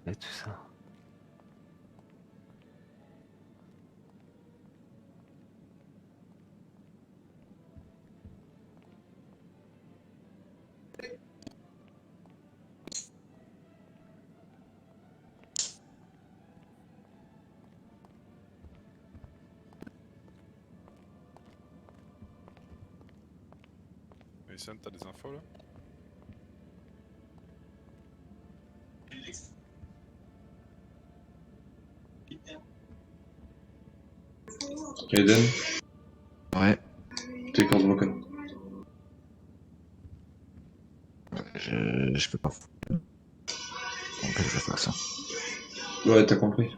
Et tout ça. Mason, t'as des infos là? Aiden, Ouais, t'es contre Broken. je peux pas. Donc je vais faire ça. Ouais, t'as compris.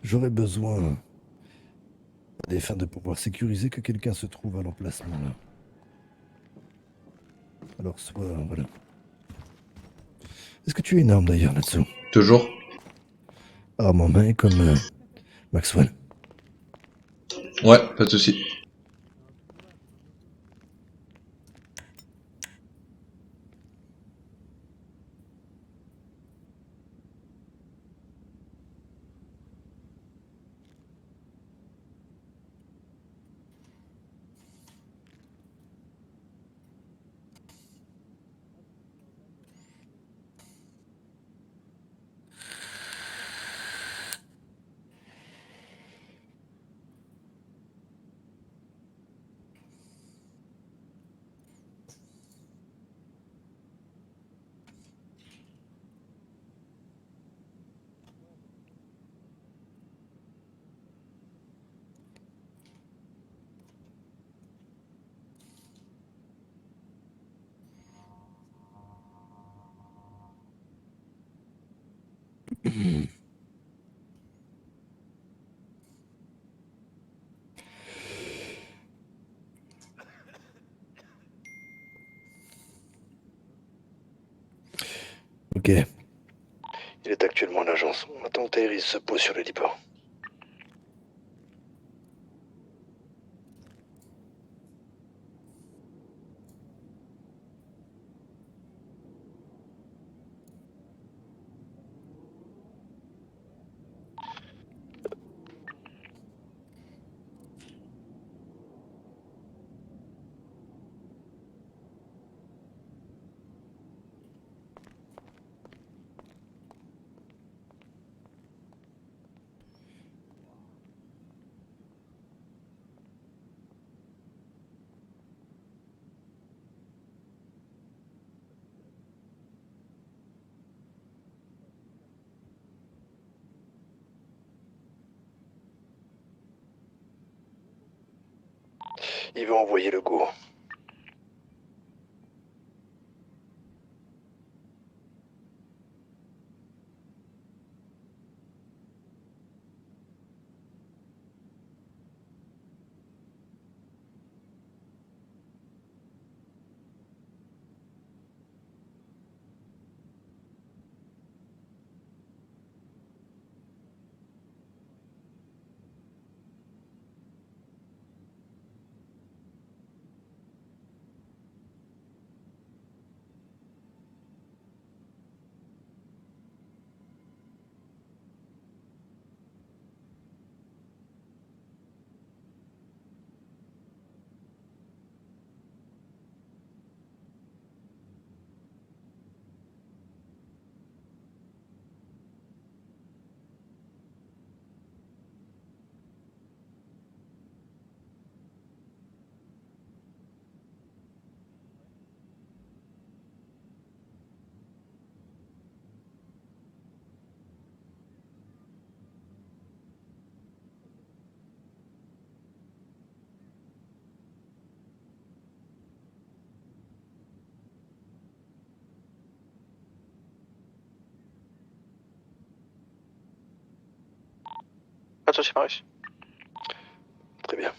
J'aurais besoin, à des fins de pouvoir sécuriser, que quelqu'un se trouve à l'emplacement là. Alors soit, voilà. Est-ce que tu as une arme d'ailleurs là-dessous? Toujours. Arme en main comme Maxwell. Ouais, pas de soucis. Ok. Il est actuellement à l'agence. On attend que Tyrese se pose sur le départ. Il va envoyer le go. Pas de soucis, Marius. Très bien.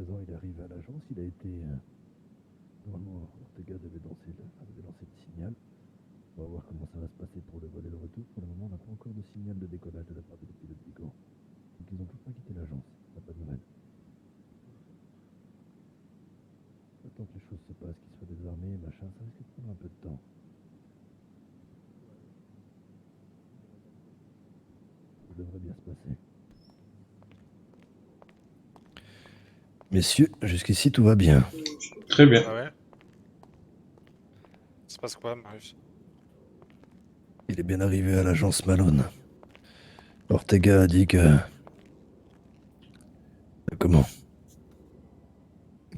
présent, il est arrivé à l'agence, il a été... Normalement, Ortega devait lancer le signal. On va voir comment ça va se passer pour le vol et le retour. Pour le moment, on n'a pas encore de signal de décollage de la part des pilotes Vigo. Donc ils n'ont toujours pas quitté l'agence. On n'a pas de nouvelles. Attends que les choses se passent, qu'ils soient désarmés, machin, ça risque de prendre un peu de temps. Ça devrait bien se passer. Messieurs, jusqu'ici tout va bien. Très bien. Ah ouais. Ça se passe quoi, Marius? Il est bien arrivé à l'agence Malone. Ortega a dit que... Comment?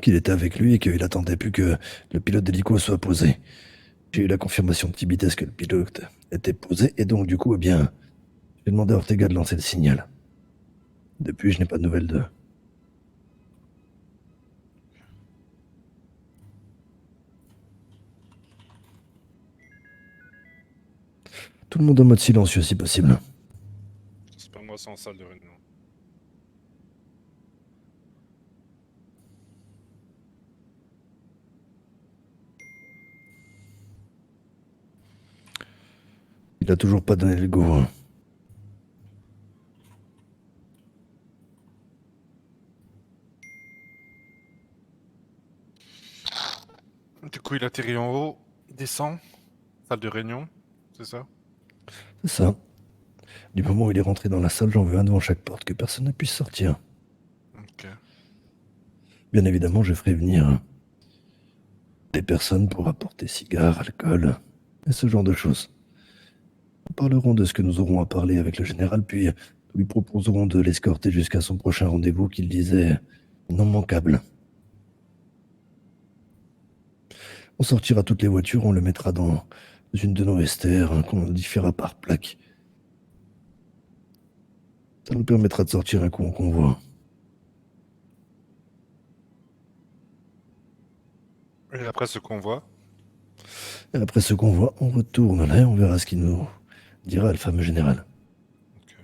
Qu'il était avec lui et qu'il attendait plus que le pilote d'hélico soit posé. J'ai eu la confirmation de Tibites que le pilote était posé et donc du coup, eh bien, j'ai demandé à Ortega de lancer le signal. Depuis, je n'ai pas de nouvelles d'eux. Tout le monde en mode silencieux si possible. C'est pas moi, c'est en salle de réunion. Il a toujours pas donné le go. Hein. Du coup, il atterrit en haut, il descend, salle de réunion, c'est ça? C'est ça. Du moment où il est rentré dans la salle, j'en veux un devant chaque porte, que personne ne puisse sortir. Ok. Bien évidemment, je ferai venir des personnes pour apporter cigares, alcool, et ce genre de choses. Nous parlerons de ce que nous aurons à parler avec le général, puis nous lui proposerons de l'escorter jusqu'à son prochain rendez-vous qu'il disait non manquable. On sortira toutes les voitures, on le mettra dans une de nos STR, hein, qu'on modifiera par plaque. Ça nous permettra de sortir un coup en convoi. Et après ce convoi, Et après ce convoi, on retourne là et on verra ce qu'il nous dira le fameux général. ok.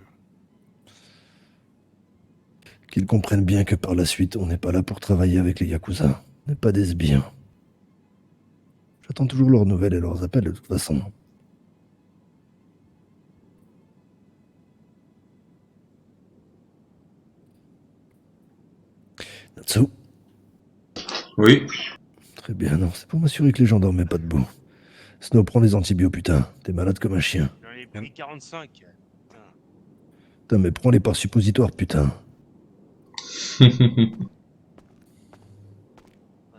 Qu'ils comprennent bien que par la suite, on n'est pas là pour travailler avec les Yakuza. On n'est pas des sbires. J'attends toujours leurs nouvelles et leurs appels de toute façon. Natsu, Oui. très bien, non, c'est pour m'assurer que les gens dormaient pas debout. Snow, prends les antibiotiques, putain. T'es malade comme un chien. J'en ai pris 45. Putain. Putain, mais prends les par suppositoire, putain. Oh,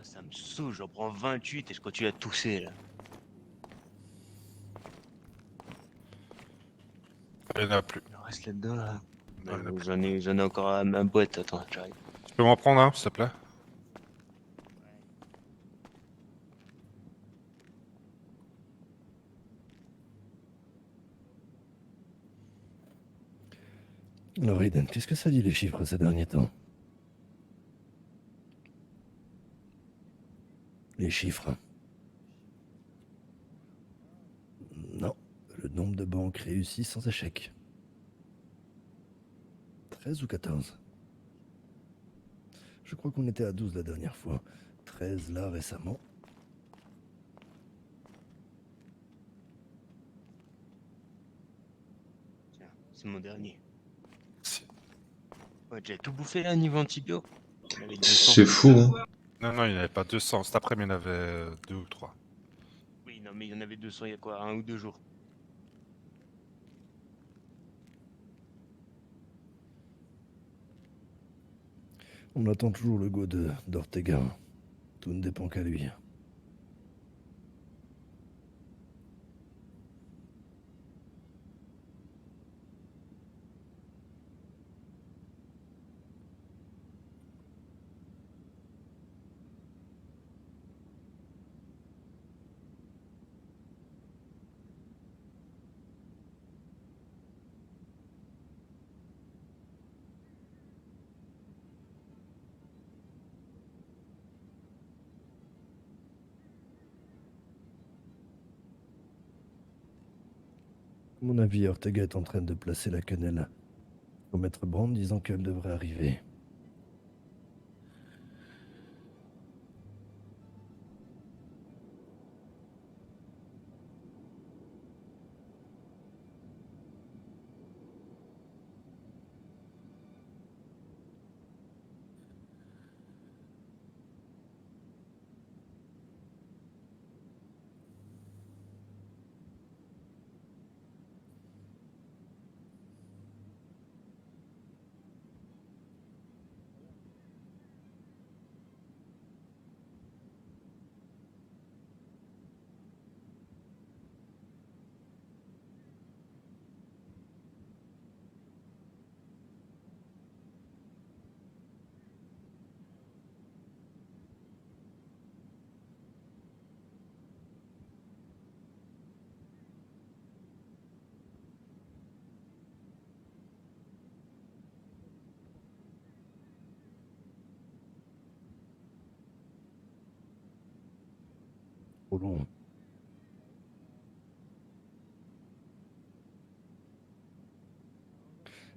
ça me saoule, j'en prends 28 et je continue à tousser là. Il n'y en a plus. Il en reste là-dedans là. Non, il y en a plus. J'en ai encore à ma boîte, attends, j'arrive. Tu peux m'en prendre un, s'il te plaît? Alors, Aiden, qu'est-ce que ça dit les chiffres ces derniers temps? Les chiffres. Non, le nombre de banques réussies sans échec. 13 ou 14? Je crois qu'on était à 12 la dernière fois. 13 là récemment. Tiens, c'est mon dernier. Si. Ouais, j'ai tout bouffé là, niveau antibio. J'en avais 200. C'est fou, hein. Non, non, il n'y en avait pas 200. Cet après-midi, il y en avait 2 ou 3. Oui, non, mais il y en avait 200 il y a quoi, 1 ou 2 jours. On attend toujours le go d'Ortega. Tout ne dépend qu'à lui. À mon avis, Ortega est en train de placer la quenelle au maître Brand, disant qu'elle devrait arriver. Trop long.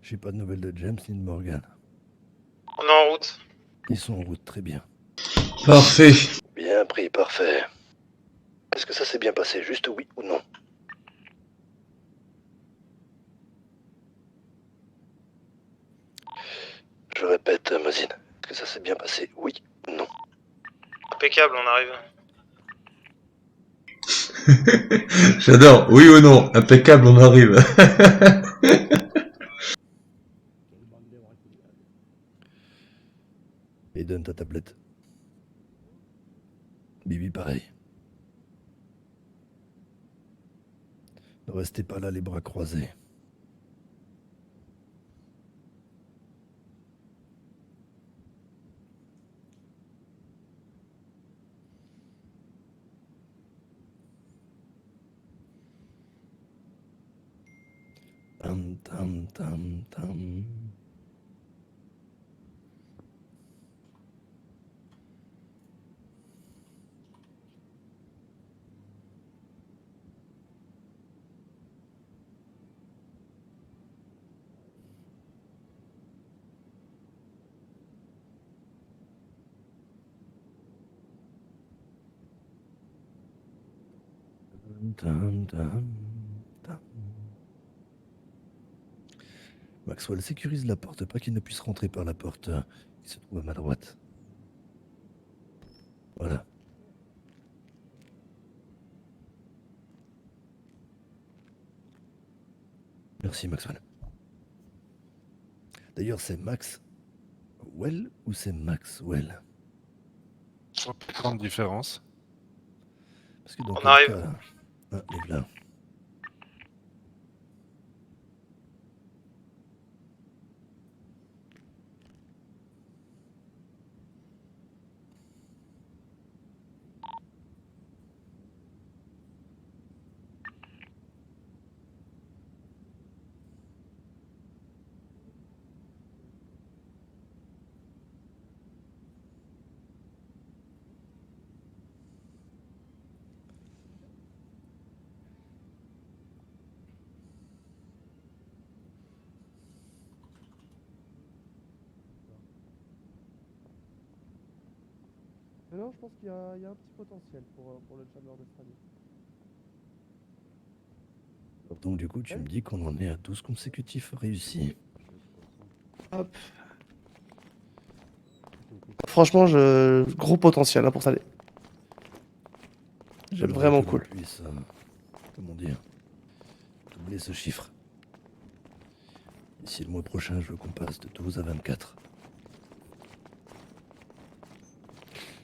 J'ai pas de nouvelles de James ni de Morgan. On est en route. Ils sont en route, très bien. Parfait. Bien pris, parfait. Est-ce que ça s'est bien passé, juste oui ou non? Je répète, Mazine, est-ce que ça s'est bien passé, oui ou non? Impeccable, on arrive. J'adore. Oui ou non? Impeccable, on arrive. Et donne ta tablette. Bibi, pareil. Ne restez pas là les bras croisés. Tam tam tam tam. Tam, tam, tam. Maxwell sécurise la porte, pas qu'il ne puisse rentrer par la porte qui se trouve à ma droite. Voilà. Merci Maxwell. D'ailleurs, c'est Max Well ou c'est Maxwell? Je vois pas de grande différence. Parce que dans On quel arrive. cas... Ah, les voilà. Mais non, je pense qu'il y a un petit potentiel pour le Challenger d'Australie. Donc du coup, tu me dis qu'on en est à 12 consécutifs réussis. Hop. Franchement, gros potentiel hein, pour ça. J'aime J'aimerais vraiment que l'on cool. puisse, comment dire, doubler ce chiffre. D'ici le mois prochain, je veux qu'on passe de 12 à 24.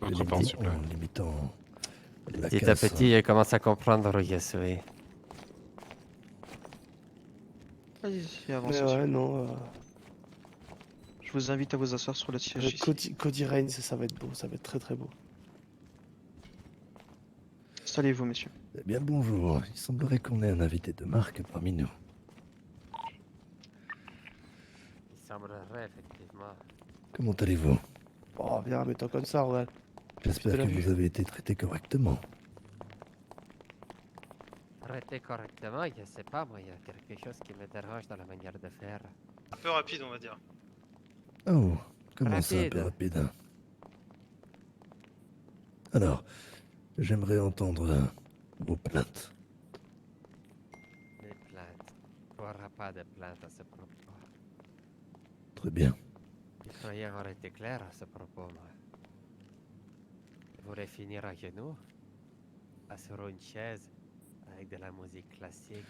Votre part, s'il vous plaît. En limitant la Petit à casse. petit, elle commence à comprendre Yasui. Allez-y, Mais avancez. ouais, non. Je vous invite à vous asseoir sur le siège ici. Cody Reigns, ça va être beau, ça va être très très beau. Installez-vous, messieurs. Eh bien, bonjour. Il semblerait qu'on ait un invité de marque parmi nous. Il semblerait, effectivement. Comment allez-vous? Oh, viens, mets-toi comme ça, regarde. J'espère de la que vue. vous avez été traité correctement. Arrêtez correctement, je sais pas, moi, il y a quelque chose qui me dérange dans la manière de faire. Un peu rapide, on va dire. Oh, comment ça, un peu Rapide. rapide? Alors, j'aimerais entendre vos plaintes. Les plaintes. Il n'y aura pas de plaintes à ce propos. Très bien. Je croyais avoir été clair à ce propos, moi. Je voulais finir à genoux, sur une chaise, avec de la musique classique.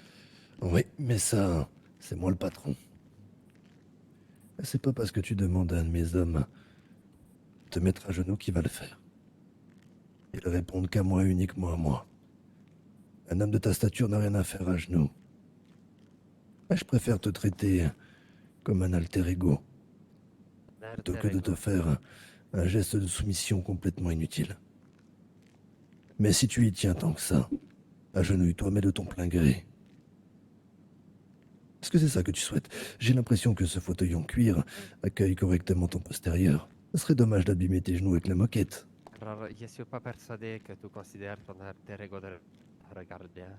Oui, mais ça, c'est moi le patron. C'est pas parce que tu demandes à un de mes hommes de te mettre à genoux qu'il va le faire. Ils répondent qu'à moi, uniquement à moi. Un homme de ta stature n'a rien à faire à genoux. Je préfère te traiter comme un alter ego, plutôt que de te faire un geste de soumission complètement inutile. Mais si tu y tiens tant que ça, agenouille-toi, mais de ton plein gré. Est-ce que c'est ça que tu souhaites? J'ai l'impression que ce fauteuil en cuir accueille correctement ton postérieur. Ce serait dommage d'abîmer tes genoux avec la moquette. Alors, je suis pas persuadé que tu considères ton alter ego de te regarde bien.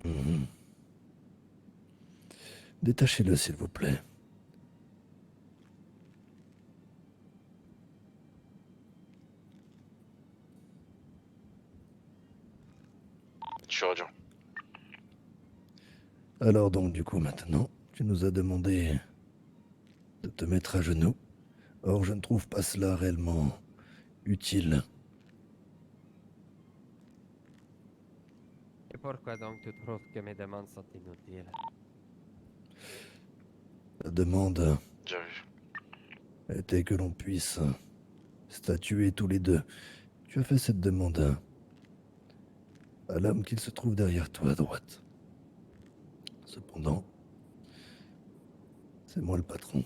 Mhm. Détachez-le, s'il vous plaît. Chirurgien. Alors donc, du coup, maintenant, tu nous as demandé de te mettre à genoux. Or, je ne trouve pas cela réellement utile. Et pourquoi donc tu trouves que mes demandes sont inutiles? La demande Bien vu. était que l'on puisse statuer tous les deux. Tu as fait cette demande à l'homme qu'il se trouve derrière toi à droite. Cependant, c'est moi le patron.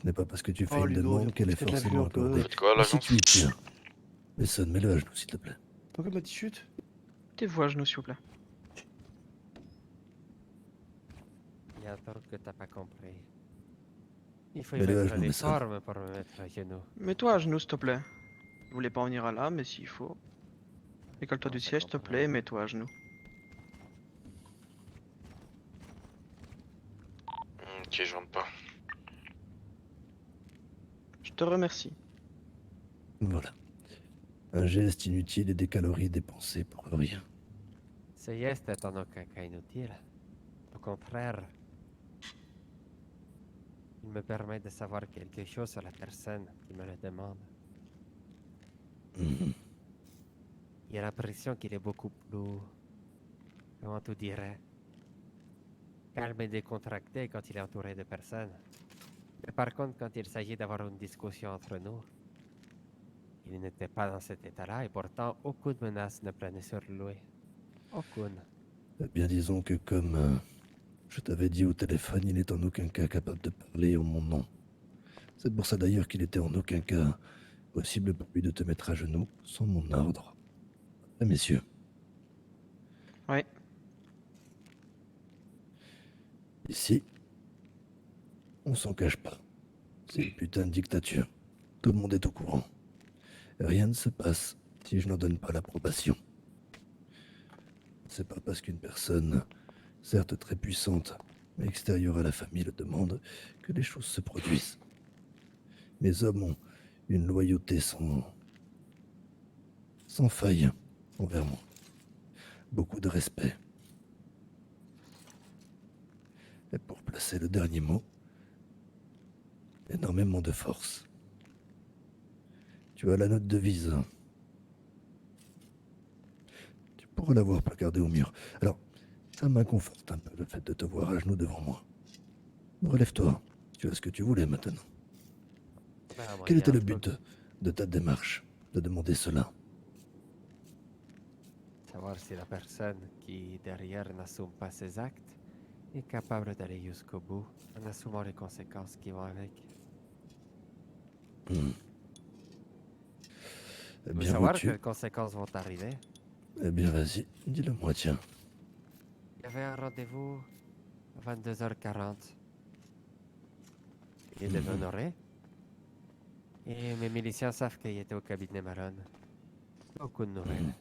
Ce n'est pas parce que tu fais Oh, une Ludo, demande qu'elle est peut-être la forcément vue un peu. accordée. Faites quoi, Et si l'agence? tu y tiens, Mason, mets-le à genoux, s'il te plaît. Pourquoi m'a dit chute? Mettez-vous à genoux, s'il vous plaît. Il y a un truc que t'as pas compris. Il faut y Mets-le à mettre genoux, des Mason. formes pour me mettre à genoux. Mets-toi à genoux, s'il te plaît. Je voulais pas en venir à là, mais s'il faut. Décolle-toi Non, du ça siège, s'il te comprend. plaît, et mets-toi à genoux. Ok, je rentre pas. Je te remercie. Voilà. Un geste inutile et des calories dépensées pour rien. Ce geste est en aucun cas inutile. Au contraire, il me permet de savoir quelque chose sur la personne qui me le demande. Mhm. J'ai l'impression qu'il est beaucoup plus, comment tu dirais, calme et décontracté quand il est entouré de personnes. Mais par contre, quand il s'agit d'avoir une discussion entre nous, il n'était pas dans cet état-là et pourtant aucune menace ne planait sur lui. Aucune. Eh bien, disons que comme je t'avais dit au téléphone, il n'est en aucun cas capable de parler en mon nom. C'est pour ça d'ailleurs qu'il était en aucun cas possible pour lui de te mettre à genoux sans mon ordre. Eh, messieurs. Ouais. Ici, on s'en cache pas. C'est une putain de dictature. Tout le monde est au courant. Rien ne se passe si je n'en donne pas l'approbation. C'est pas parce qu'une personne, certes très puissante, mais extérieure à la famille, le demande, que les choses se produisent. Mes hommes ont une loyauté sans faille envers moi. Beaucoup de respect. Et pour placer le dernier mot, énormément de force. Tu as la note de vise. Tu pourras l'avoir placardée au mur. Alors, ça m'inconforte un peu le fait de te voir à genoux devant moi. Relève-toi. Tu as ce que tu voulais maintenant. Ah, moi, Quel il y a était un le truc, but de ta démarche, de demander cela? savoir si la personne qui derrière n'assume pas ses actes est capable d'aller jusqu'au bout en assumant les conséquences qui vont avec. Hmm. Eh Tu veux bien, savoir vois-tu. quelles conséquences vont arriver? Eh bien, vas-y, dis-le-moi, tiens. Il y avait un rendez-vous à 22h40. Il devait honorer. Et mes miliciens savent qu'il était au cabinet Malone. Aucune nouvelle.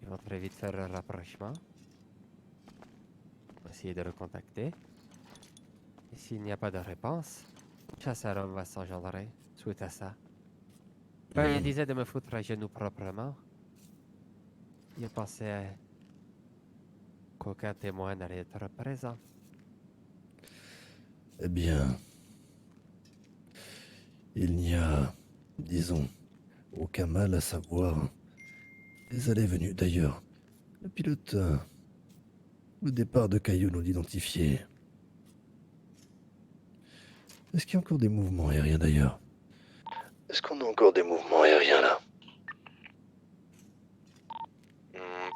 Ils vont très vite faire un rapprochement. Essayer de le contacter. Et s'il n'y a pas de réponse, une chasse à l'homme va s'engendrer suite à ça. Quand il disait de me foutre à genoux proprement, il pensait qu'aucun témoin n'allait être présent. Eh bien, il n'y a, disons, aucun mal à savoir les allées-venues. D'ailleurs, le pilote, au départ de Caillou, nous l'identifiait. Est-ce qu'il y a encore des mouvements aériens d'ailleurs? Est-ce qu'on a encore des mouvements aériens là?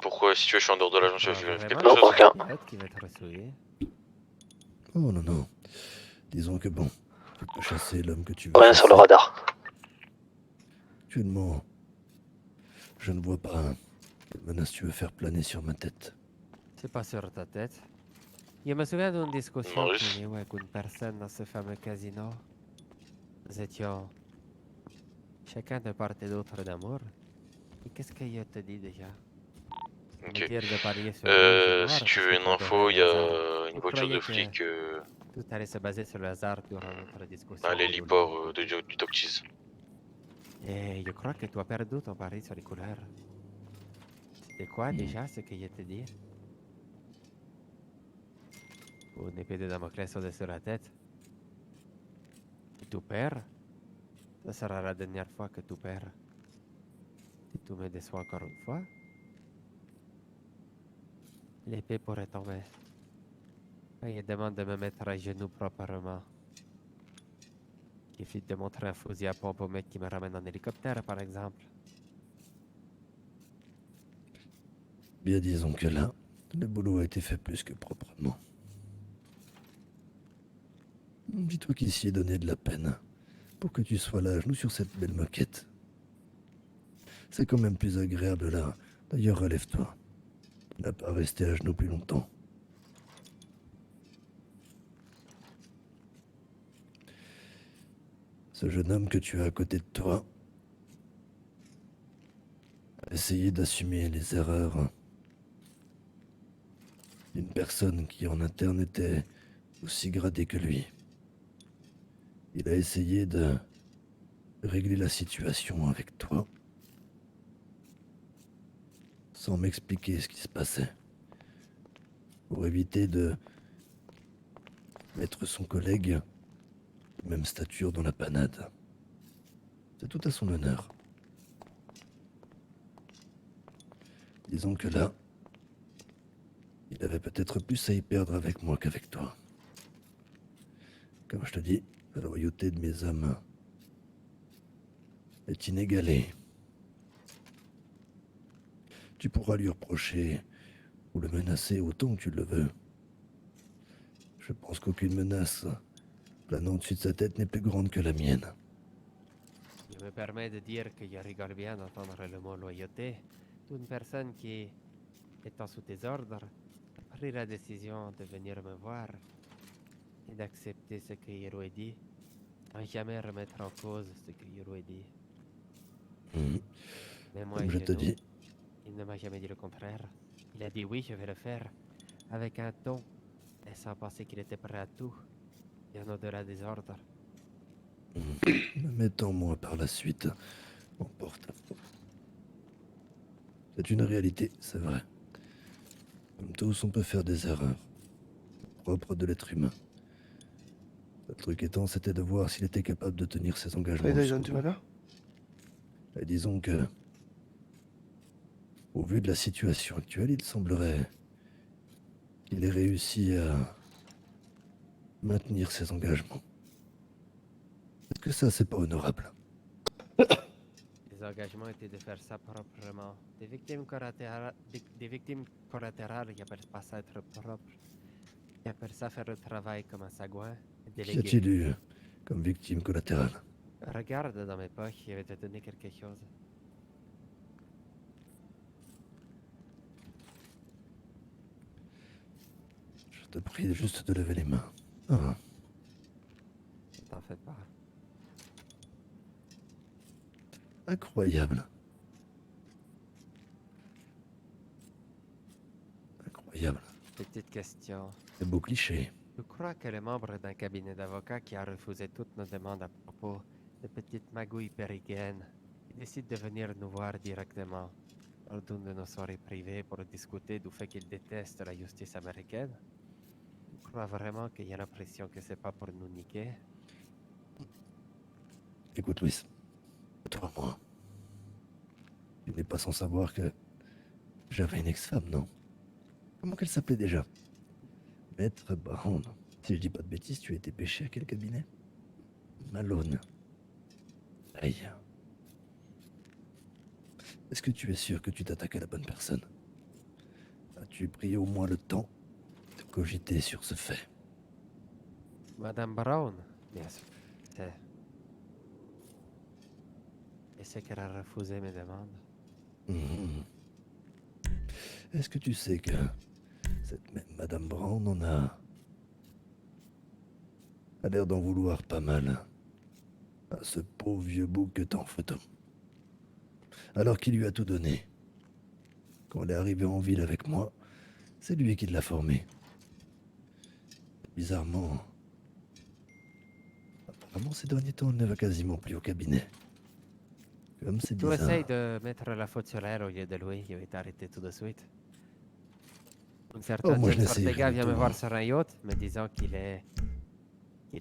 Pourquoi, si tu veux, je suis en dehors de l'agence, je Ah, vais vérifier vraiment, quelque c'est chose. le pilote qui va être souillé. Oh non, non. Disons que bon, tu peux chasser l'homme que tu veux. Rien sur le chasser. radar. Actuellement, je ne vois pas quelle menace tu veux faire planer sur ma tête. C'est pas sur ta tête. Je me souviens d'une discussion Maurice. qu'il y a eu avec une personne dans ce fameux casino. Nous étions chacun de part et d'autre d'amour. Et qu'est-ce qu'il te dit déjà? Ok. Me dire de parier sur rouge et noir Si tu parce veux que une tu info, adorais il le y hasard. a une Vous voiture de croyez que flic tout allait se baser sur le hasard durant notre discussion. à au boulot. l'héliport du Doc Cheese. Et je crois que tu as perdu ton pari sur les couleurs. C'était quoi déjà ce qu'il te dit? Une épée de Damoclès au-dessus de la tête. Si tu perds, ce sera la dernière fois que tu perds. Si tu me déçois encore une fois, l'épée pourrait tomber. Et il demande de me mettre à genoux proprement. Il suffit de montrer un fusil à pompe au mec qui me ramène en hélicoptère, par exemple. Bien, disons que là, le boulot a été fait plus que proprement. Dis-toi qu'il s'y est donné de la peine pour que tu sois là, à genoux sur cette belle moquette. C'est quand même plus agréable là. D'ailleurs, relève-toi. Tu n'as pas resté à genoux plus longtemps. Ce jeune homme que tu as à côté de toi a essayé d'assumer les erreurs d'une personne qui en interne était aussi gradée que lui. Il a essayé de régler la situation avec toi sans m'expliquer ce qui se passait, pour éviter de mettre son collègue de même stature dans la panade. C'est tout à son honneur. Disons que là, il avait peut-être plus à y perdre avec moi qu'avec toi. Comme je te dis, la loyauté de mes hommes est inégalée. Tu pourras lui reprocher ou le menacer autant que tu le veux. Je pense qu'aucune menace planant au-dessus de sa tête n'est plus grande que la mienne. Je me permets de dire que je rigole bien d'entendre le mot loyauté d'une personne qui, étant sous tes ordres, a pris la décision de venir me voir et d'accepter ce que Hiro a dit, sans jamais remettre en cause ce que Hiro a dit. Mais moi, Comme je te Genou, dis, il ne m'a jamais dit le contraire. Il a dit oui, je vais le faire, avec un ton, et sans penser qu'il était prêt à tout, bien au-delà des ordres. me mettant moi par la suite en porte-à-faux. C'est une réalité, c'est vrai. Comme tous, on peut faire des erreurs, propres de l'être humain. Le truc étant, c'était de voir s'il était capable de tenir ses engagements. Salut Dyson, jusqu'au tu bout. vas bien? Et disons que, au vu de la situation actuelle, il semblerait qu'il ait réussi à maintenir ses engagements. Est-ce que ça, c'est pas honorable? Les engagements étaient de faire ça proprement. Des victimes collatérales, ils appellent pas ça être propre. Ils appellent ça faire le travail comme un sagouin et Qu'y déléguer. a-t-il eu comme victime collatérale? Regarde dans mes poches, je vais te donner quelque chose. Je te prie juste de lever les mains. Ah, Ne t'en fais pas. incroyable. Incroyable. Petite question. C'est beau cliché. Tu crois que le membre d'un cabinet d'avocats qui a refusé toutes nos demandes à propos de petites magouilles péruviennes, qui décide de venir nous voir directement lors d'une de nos soirées privées pour discuter du fait qu'il déteste la justice américaine? Tu crois vraiment qu'il y a l'impression que c'est pas pour nous niquer? Écoute, Louis, toi, moi, tu n'es pas sans savoir que j'avais une ex-femme, non? Comment qu'elle s'appelait déjà? Maître Brown. Si je dis pas de bêtises, tu as été pêché à quel cabinet? Malone. Aïe. Est-ce que tu es sûr que tu t'attaques à la bonne personne? As-tu pris au moins le temps de cogiter sur ce fait? Madame Brown, bien sûr. Et c'est qu'elle a refusé mes demandes. Mhm. Est-ce que tu sais que cette même Madame Brown a l'air d'en vouloir pas mal à ce pauvre vieux bouc que t'as en photo. Alors qu'il lui a tout donné. Quand elle est arrivée en ville avec moi, c'est lui qui l'a formé. Bizarrement, apparemment ces derniers temps, elle ne va quasiment plus au cabinet. Comme c'est Tu bizarre. essayes de mettre la faute sur elle au lieu de lui, il va être arrêté tout de suite. Un certain moi, je James n'essaye Ortega rien vient du me tout, voir hein. sur un yacht, me disant qu'il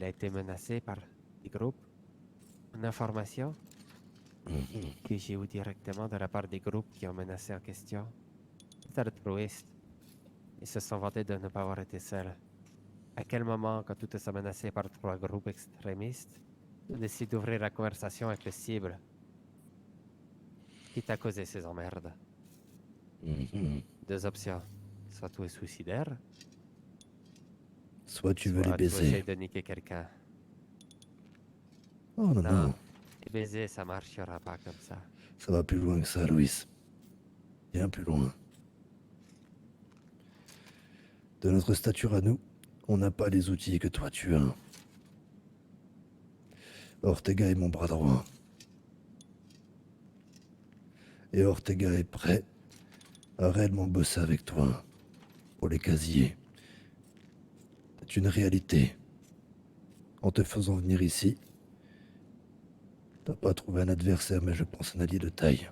a été menacé par des groupes. Une information Mhm. que j'ai eue directement de la part des groupes qui ont menacé en question. C'est altruiste. Ils se sont vantés de ne pas avoir été seuls. À quel moment, quand tout est menacé par 3 groupes extrémistes, on décide d'ouvrir la conversation avec les cibles, quitte à causer ces emmerdes? Mhm. 2 options. Soit tu es suicidaire, Soit tu veux soit les tu baiser. essaies de niquer quelqu'un. Oh non, Non. non, Les baisers, ça marchera pas comme ça. ça va plus loin que ça, Louis. Bien plus loin. De notre stature à nous, on n'a pas les outils que toi tu as. Ortega est mon bras droit. Et Ortega est prêt à réellement bosser avec toi pour les casiers. C'est une réalité. En te faisant venir ici, t'as pas trouvé un adversaire, mais je pense un allié de taille.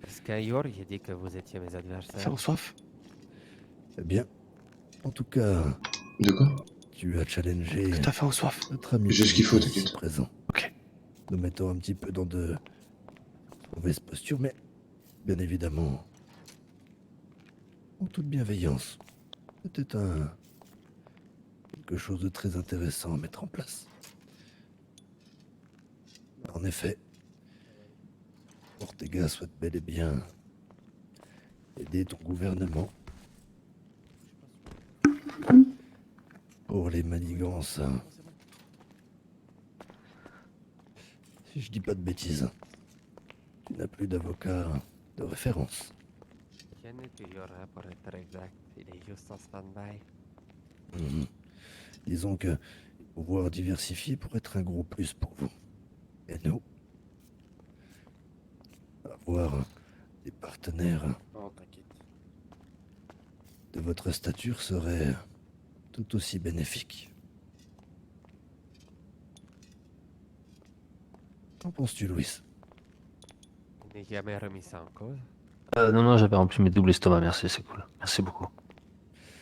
Est-ce qu'un jour, j'ai dit que vous étiez mes adversaires? Faire au soif? Eh bien, en tout cas, De quoi? tu as challengé Que t'as fait au soif? notre ami J'ai ce qu'il faut, ici t'inquiète. présent. Ok. Nous mettons un petit peu dans de mauvaises postures, mais bien évidemment, en toute bienveillance. C'était quelque chose de très intéressant à mettre en place. En effet, Ortega souhaite bel et bien aider ton gouvernement pour les manigances. Si je dis pas de bêtises, tu n'as plus d'avocat de référence. Je n'ai toujours rien pour être exact. Il est juste en stand-by. Mhm. Disons que pouvoir diversifier pourrait être un gros plus pour vous. Et nous, avoir des partenaires Non, t'inquiète. de votre stature serait tout aussi bénéfique. Qu'en penses-tu, Louis? Je n'ai jamais remis ça en cause. Non, non, j'avais rempli mes doubles estomacs, merci, c'est cool. Merci beaucoup.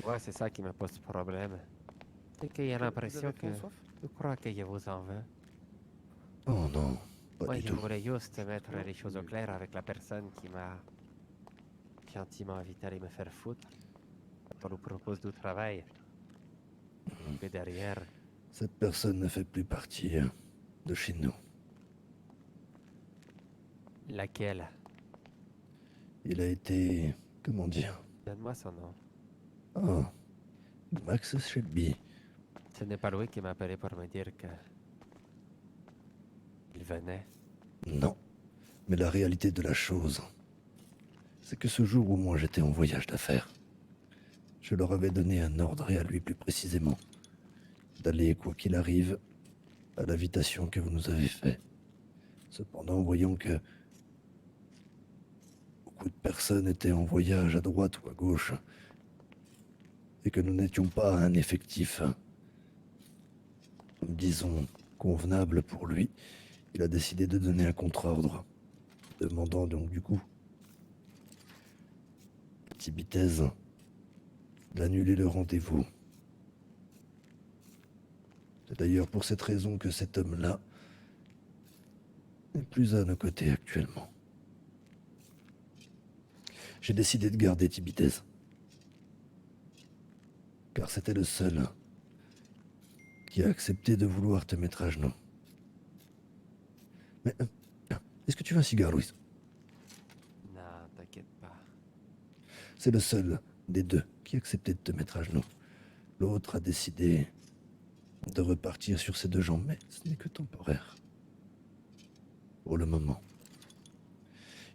Ouais, c'est ça qui me pose problème. C'est qu'il y a l'impression que tu crois que je vous en veux. Oh non, pas Moi, du je tout. voulais juste mettre les choses au clair avec la personne qui m'a gentiment invité à aller me faire foutre. On nous propose du travail. Mais derrière, Cette personne ne fait plus partie de chez nous. laquelle? Il a été, comment dire, Donne-moi son nom. oh, Max Shelby. Ce n'est pas lui qui m'a appelé pour me dire que... il venait. Non, mais la réalité de la chose, c'est que ce jour où moi j'étais en voyage d'affaires, je leur avais donné un ordre, et à lui plus précisément, d'aller, quoi qu'il arrive, à l'invitation que vous nous avez faite. Cependant, voyons que beaucoup de personnes étaient en voyage à droite ou à gauche, et que nous n'étions pas un effectif, disons, convenable pour lui, il a décidé de donner un contre-ordre, demandant donc du coup à Tibitez d'annuler le rendez-vous. C'est d'ailleurs pour cette raison que cet homme-là n'est plus à nos côtés actuellement. J'ai décidé de garder Tibitez, car c'était le seul qui a accepté de vouloir te mettre à genoux. Mais, est-ce que tu veux un cigare, Louis? Non, t'inquiète pas. C'est le seul des deux qui a accepté de te mettre à genoux. L'autre a décidé de repartir sur ses deux jambes, mais ce n'est que temporaire. Pour le moment.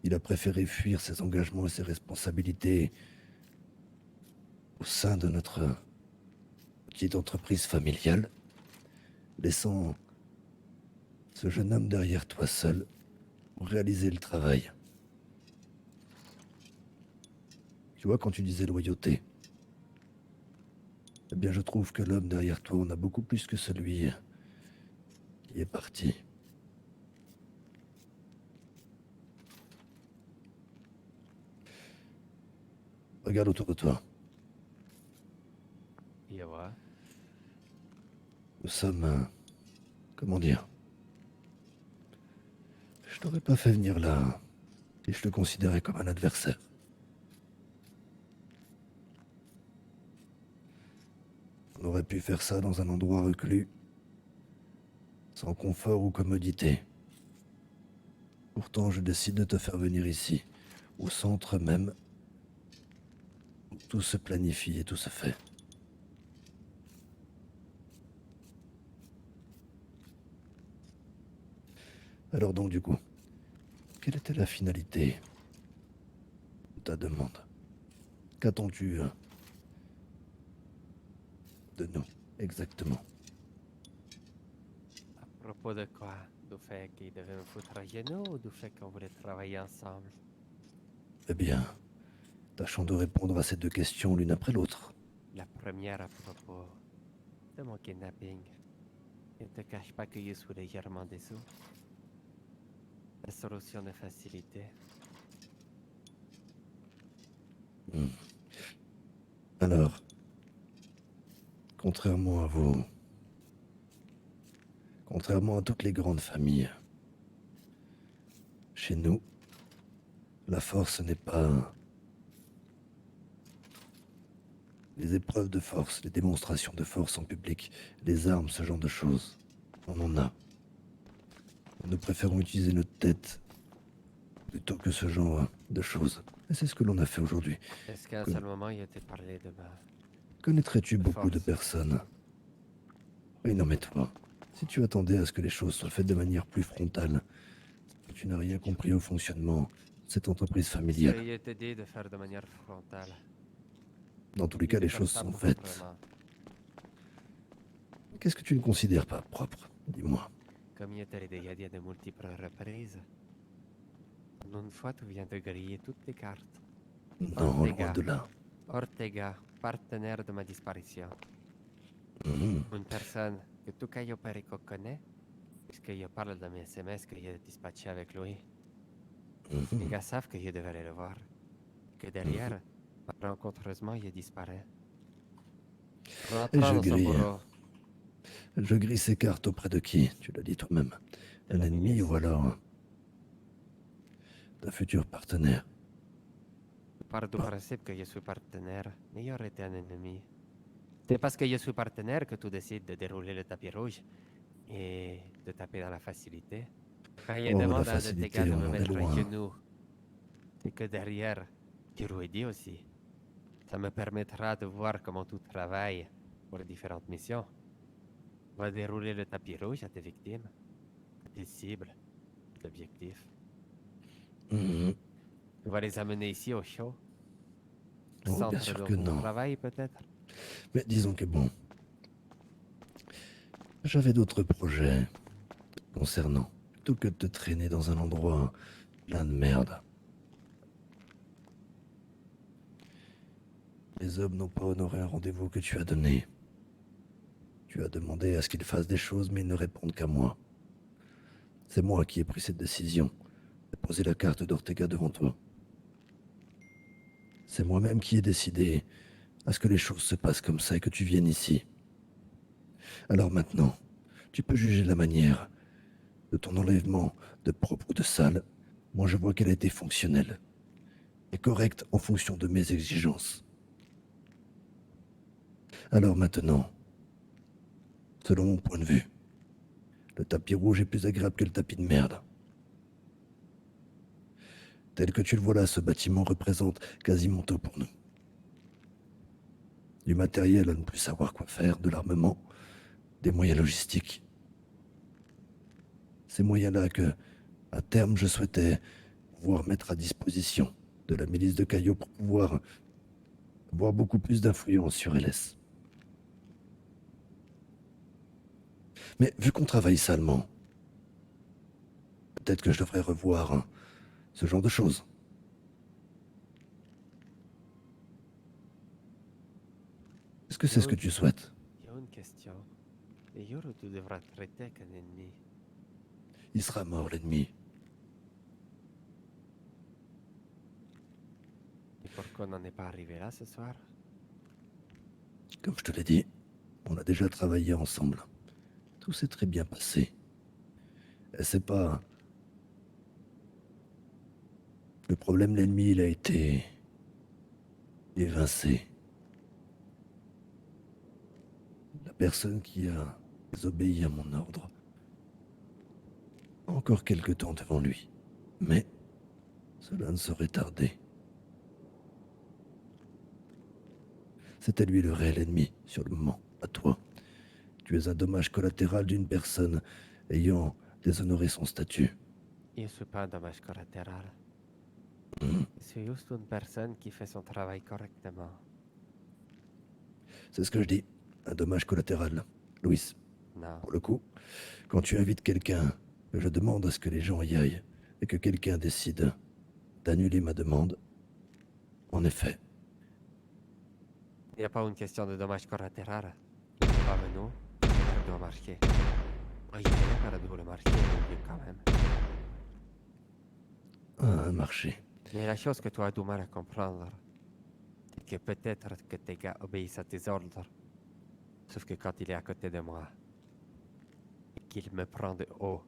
Il a préféré fuir ses engagements et ses responsabilités au sein de notre petite entreprise familiale, laissant ce jeune homme derrière toi seul pour réaliser le travail. Tu vois, quand tu disais loyauté, eh bien je trouve que l'homme derrière toi en a beaucoup plus que celui qui est parti. Regarde autour de toi. Et ouais. Nous sommes, comment dire, je t'aurais pas fait venir là si je te considérais comme un adversaire. On aurait pu faire ça dans un endroit reclus, sans confort ou commodité. Pourtant, je décide de te faire venir ici, au centre même, où tout se planifie et tout se fait. Alors donc, du coup, quelle était la finalité de ta demande? Qu'attends-tu de nous, exactement? À propos de quoi? Du fait qu'il devait me foutre à genoux ou du fait qu'on voulait travailler ensemble? Eh bien, tâchons de répondre à ces deux questions l'une après l'autre. La première à propos de mon kidnapping. Je ne te cache pas que je suis légèrement déçu. La solution de facilité. Alors, contrairement à vous, contrairement à toutes les grandes familles, chez nous, la force n'est pas les épreuves de force, les démonstrations de force en public, les armes, ce genre de choses. On en a. Nous préférons utiliser notre tête plutôt que ce genre de choses. Et c'est ce que l'on a fait aujourd'hui. Est-ce qu'à un Comme- seul moment, je t'ai parlé de ma... Connaîtrais-tu De beaucoup de force. personnes? Oui, non mais toi, si tu attendais à ce que les choses soient faites de manière plus frontale, tu n'as rien compris au fonctionnement de cette entreprise familiale. Je t'ai dit de faire de manière frontale. Dans tous les cas, De les faire choses ça sont faites. proprement. Qu'est-ce que tu ne considères pas propre? Dis-moi. Comme je te l'ai déjà dit à de multiples reprises, en une fois, tu viens de griller toutes les cartes. Non, Ortega. loin de là. Ortega, partenaire de ma disparition. Mhm. Une personne que tout Cayo Perico connaît, puisque je parle de mes SMS que j'ai dispatché avec lui. Les Mhm. gars savent que je devais aller le voir. Que derrière, malencontreusement, il disparaît. Et je Rentrant dans son grille. bureau, Je grille ces cartes auprès de qui? Tu l'as dit toi-même. De Un la ennemi milice. ou alors d'un futur partenaire? je pars du principe que je suis partenaire, mais il aurait été un ennemi. C'est parce que je suis partenaire que tu décides de dérouler le tapis rouge et de taper dans la facilité. Quand je Oh, la demande à un de tes facilité, gars de on me en est mettre à loin. genoux, c'est que derrière, tu lui dis aussi. Ça me permettra de voir comment tu travailles pour les différentes missions. On va dérouler le tapis rouge à tes victimes, à tes cibles, tes objectifs. Mhm. On va les amener ici au show. Oh, bien Centre sûr de que ton non. travail peut-être. Mais disons que bon. J'avais d'autres projets concernant. Plutôt que de te traîner dans un endroit plein de merde. Les hommes n'ont pas honoré un rendez-vous que tu as donné. Tu as demandé à ce qu'ils fassent des choses, mais ils ne répondent qu'à moi. C'est moi qui ai pris cette décision de poser la carte d'Ortega devant toi. C'est moi-même qui ai décidé à ce que les choses se passent comme ça et que tu viennes ici. Alors maintenant, tu peux juger la manière de ton enlèvement de propre ou de sale. Moi, je vois qu'elle a été fonctionnelle et correcte en fonction de mes exigences. Alors maintenant, selon mon point de vue, le tapis rouge est plus agréable que le tapis de merde. Tel que tu le vois là, ce bâtiment représente quasiment tout pour nous. Du matériel à ne plus savoir quoi faire, de l'armement, des moyens logistiques. Ces moyens-là que, à terme, je souhaitais pouvoir mettre à disposition de la milice de Cayo pour pouvoir avoir beaucoup plus d'influence sur LS. Mais vu qu'on travaille salement, peut-être que je devrais revoir ce genre de choses. Est-ce que c'est ce que tu souhaites? Il y a une question. Et Yoro, tu devras traiter qu'un ennemi. Il sera mort, l'ennemi. Et pourquoi on n'en est pas arrivé là ce soir? Comme je te l'ai dit, on a déjà travaillé ensemble. Tout s'est très bien passé. Et c'est pas... Le problème, l'ennemi, il a été... évincé. La personne qui a désobéi à mon ordre. Encore quelque temps devant lui. Mais cela ne saurait tarder. C'était lui le réel ennemi, sur le moment, à toi. Tu es un dommage collatéral d'une personne ayant déshonoré son statut. Je ne suis pas un dommage collatéral. Hmm. Je suis juste une personne qui fait son travail correctement. C'est ce que je dis. Un dommage collatéral. Louis, Non. pour le coup, quand tu invites quelqu'un, que je demande à ce que les gens y aillent, et que quelqu'un décide d'annuler ma demande, en effet, Il n'y a pas une question de dommage collatéral. Pas nous, on doit marquer. Il est pas de le marquer, mais quand même. un marché. Mais la chose que tu as du mal à comprendre, c'est que peut-être que tes gars obéissent à tes ordres. Sauf que quand il est à côté de moi, et qu'il me prend de haut,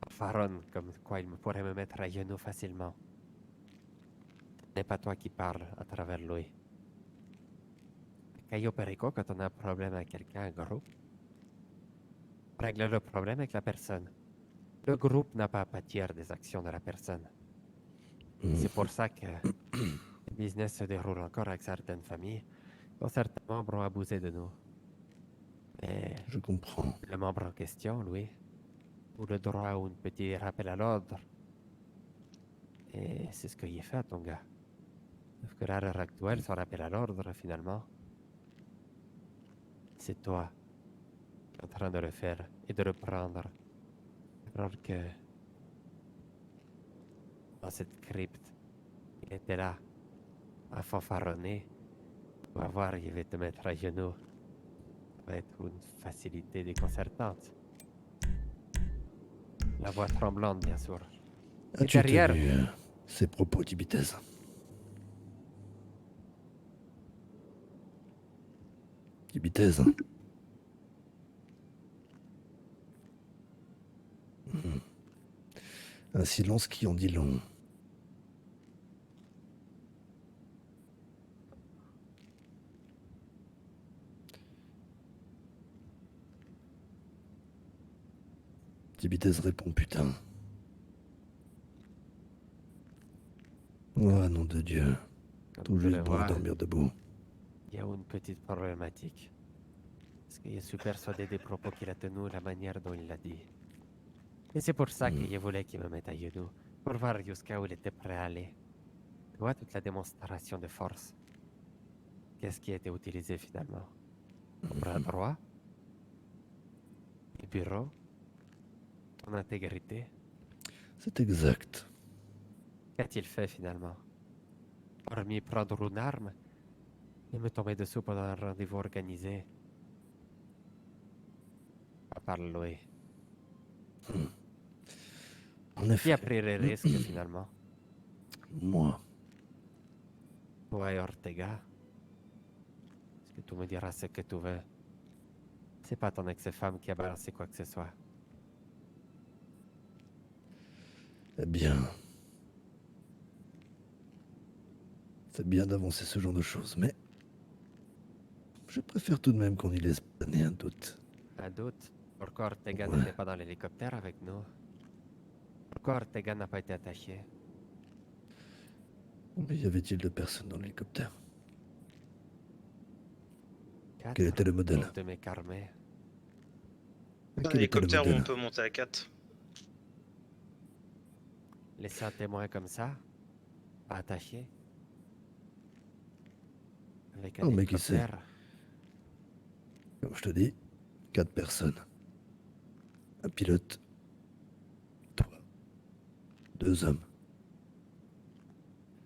faronne comme quoi il me pourrait me mettre à genoux facilement. Ce n'est pas toi qui parles à travers lui. Caillou Perico, quand on a un problème avec quelqu'un, un groupe, règle le problème avec la personne. Le groupe n'a pas à pâtir des actions de la personne. C'est pour ça que le business se déroule encore avec certaines familles, dont certains membres ont abusé de nous. Mais Je comprends. le membre en question, lui, ou le droit ou un petit rappel à l'ordre. Et c'est ce qu'il a fait, ton gars. Sauf que là, à l'heure actuelle, son rappel à l'ordre, finalement, c'est toi qui es en train de le faire et de le prendre. Alors que dans cette crypte, il était là, à fanfaronner. Tu vas voir, il va te mettre à genoux. Ça va être une facilité déconcertante. La voix tremblante, bien sûr. As-tu derrière- tenu ces propos, Tibitez? Tibitez. Un silence qui en dit long. Tibitez répond putain. Oh, nom de Dieu. Comme Tout tu le juste pour vois, dormir debout. il y a une petite problématique. Parce que je suis persuadé des propos qu'il a tenus, la manière dont il l'a dit. Et c'est pour ça que je voulais qu'il me mette à genoux, pour voir jusqu'à où il était prêt à aller. Tu vois toute la démonstration de force. Qu'est-ce qui a été utilisé finalement? Ton bras droit? Le bureau? Ton intégrité? C'est exact. Qu'a-t-il fait finalement? Hormis prendre une arme et me tomber dessous pendant un rendez-vous organisé. À part lui. En Qui effet, a pris les risques finalement? moi. Toi et Ortega? Est-ce que tu me diras ce que tu veux? C'est pas ton ex-femme qui a balancé quoi que ce soit. Eh bien... C'est bien d'avancer ce genre de choses, mais... Je préfère tout de même qu'on y laisse planer un doute. Un doute? Pourquoi Ortega Ouais. n'était pas dans l'hélicoptère avec nous? Pourquoi Ortega n'a pas été attaché? Mais y avait-il de personnes dans l'hélicoptère? Quatre? Quel était le modèle? De mes carmets. Un Quel était le hélicoptère où on modèle? peut monter à 4. Laisser un témoin comme ça? Pas attaché? Avec un Oh, mais qui sait? hélicoptère? Comme je te dis, 4 personnes. un pilote, toi, 2 hommes.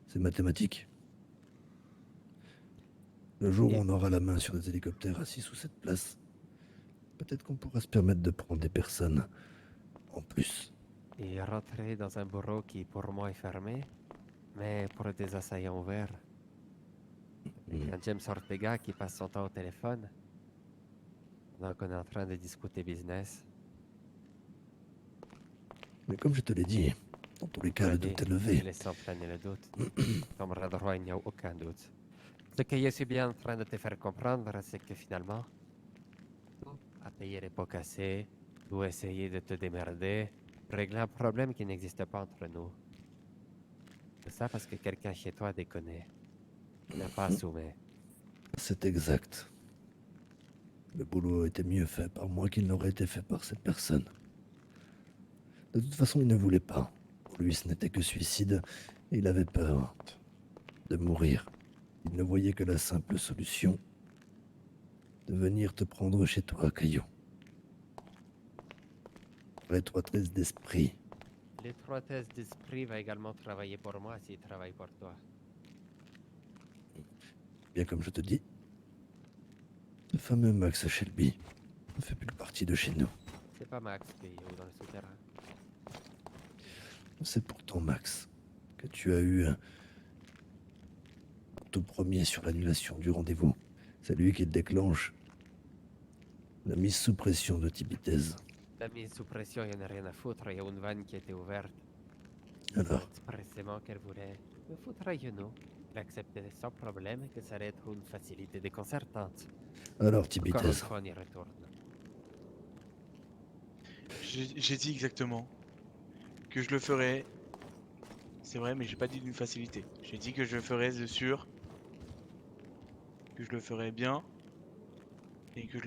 C'est mathématique. Le jour où Et- on aura la main sur des hélicoptères à 6 ou 7 places, peut-être qu'on pourra se permettre de prendre des personnes en plus. Et rentrer dans un bureau qui pour moi est fermé, mais pour des assaillants ouverts. Hmm. Un James Ortega qui passe son temps au téléphone, pendant qu'on est en train de discuter business. Mais comme je te l'ai dit, dans tous les cas, le doute est levé. Laissons planer le doute. Ton bras droit, il n'y a aucun doute. Ce que je suis bien en train de te faire comprendre, c'est que finalement, tout a payé les pots cassés, tout essayer de te démerder, régler un problème qui n'existe pas entre nous. Tout ça parce que quelqu'un chez toi a déconné. Il n'a pas assumé. C'est exact. Le boulot était mieux fait par moi qu'il n'aurait été fait par cette personne. De toute façon, il ne voulait pas. Pour lui, ce n'était que suicide, et il avait peur de mourir. Il ne voyait que la simple solution de venir te prendre chez toi, Caillou. L'étroitesse d'esprit. L'étroitesse d'esprit va également travailler pour moi s'il travaille pour toi. Bien comme je te dis, ce fameux Max Shelby ne fait plus partie de chez nous. C'est pas Max qui est dans le souterrain. C'est pourtant Max que tu as eu un tout premier sur l'annulation du rendez-vous. C'est lui qui déclenche la mise sous pression de Tibitez. La mise sous pression, il n'y en a rien à foutre. Il y a une vanne qui était ouverte. Alors, Expressément qu'elle voulait me foutre à genoux. Elle acceptait sans problème que ça allait être une facilité déconcertante. alors Encore Tibitez, une fois, on y retourne. J'ai dit exactement que je le ferais. C'est vrai, mais j'ai pas dit d'une facilité. J'ai dit que je le ferais de sûr, que je le ferais bien, et que je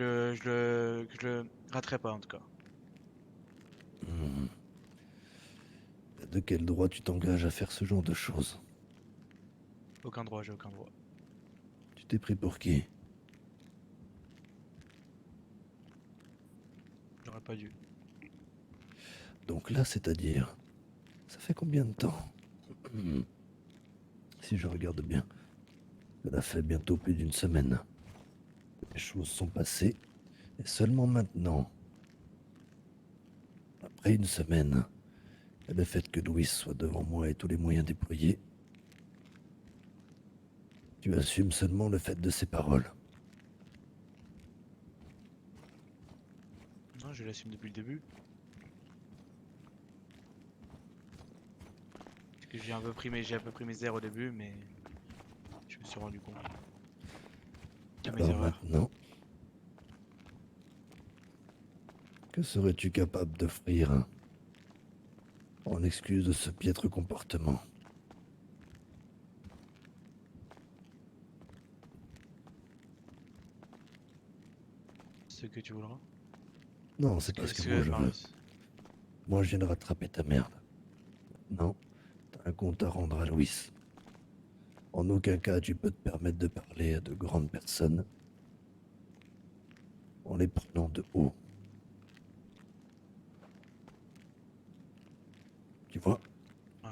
le raterais pas en tout cas. hmm, de quel droit tu t'engages à faire ce genre de choses? Aucun droit, j'ai aucun droit. Tu t'es pris pour qui? J'aurais pas dû. Donc là, c'est-à-dire, ça fait combien de temps? Si je regarde bien, cela fait bientôt plus d'une semaine. Les choses sont passées, et seulement maintenant, après une semaine, et le fait que Louis soit devant moi et tous les moyens déployés, tu assumes seulement le fait de ses paroles. Non, je l'assume depuis le début. Parce que j'ai un peu pris mes airs au début, mais je me suis rendu compte de mes Alors erreurs. maintenant, que serais-tu capable d'offrir en excuse de ce piètre comportement? Ce que tu voudras. Non, c'est pas ce que moi je veux. Marius, Moi, je viens de rattraper ta merde. Non, t'as un compte à rendre à Louis. En aucun cas, tu peux te permettre de parler à de grandes personnes en les prenant de haut. Tu vois? Ouais.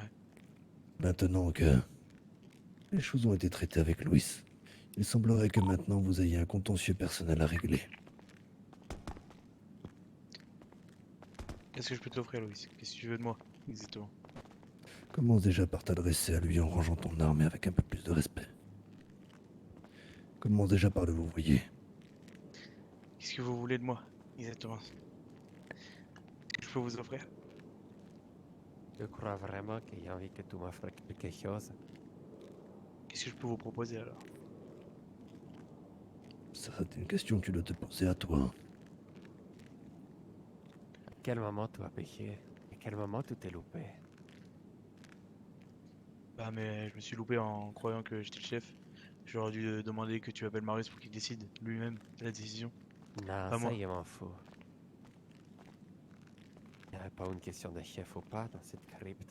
Maintenant que les choses ont été traitées avec Louis, il semblerait que maintenant vous ayez un contentieux personnel à régler. Qu'est-ce que je peux t'offrir, Louis? Qu'est-ce que tu veux de moi? Exactement. Commence déjà par t'adresser à lui en rangeant ton arme et avec un peu plus de respect. Commence déjà par le vous voyez. Qu'est-ce que vous voulez de moi? Exactement. Je peux vous offrir? Je crois vraiment qu'il y a envie que tu m'offres quelque chose. Qu'est-ce que je peux vous proposer alors? Ça, c'est une question que tu dois te poser à toi. À quel moment tu as péché? À quel moment tu t'es loupé? Bah mais je me suis loupé en croyant que j'étais le chef. J'aurais dû demander que tu appelles Marius pour qu'il décide lui-même de la décision. Non, Pas ça, moi. il m'en fout. Il n'y avait pas une question de chef ou pas dans cette crypte.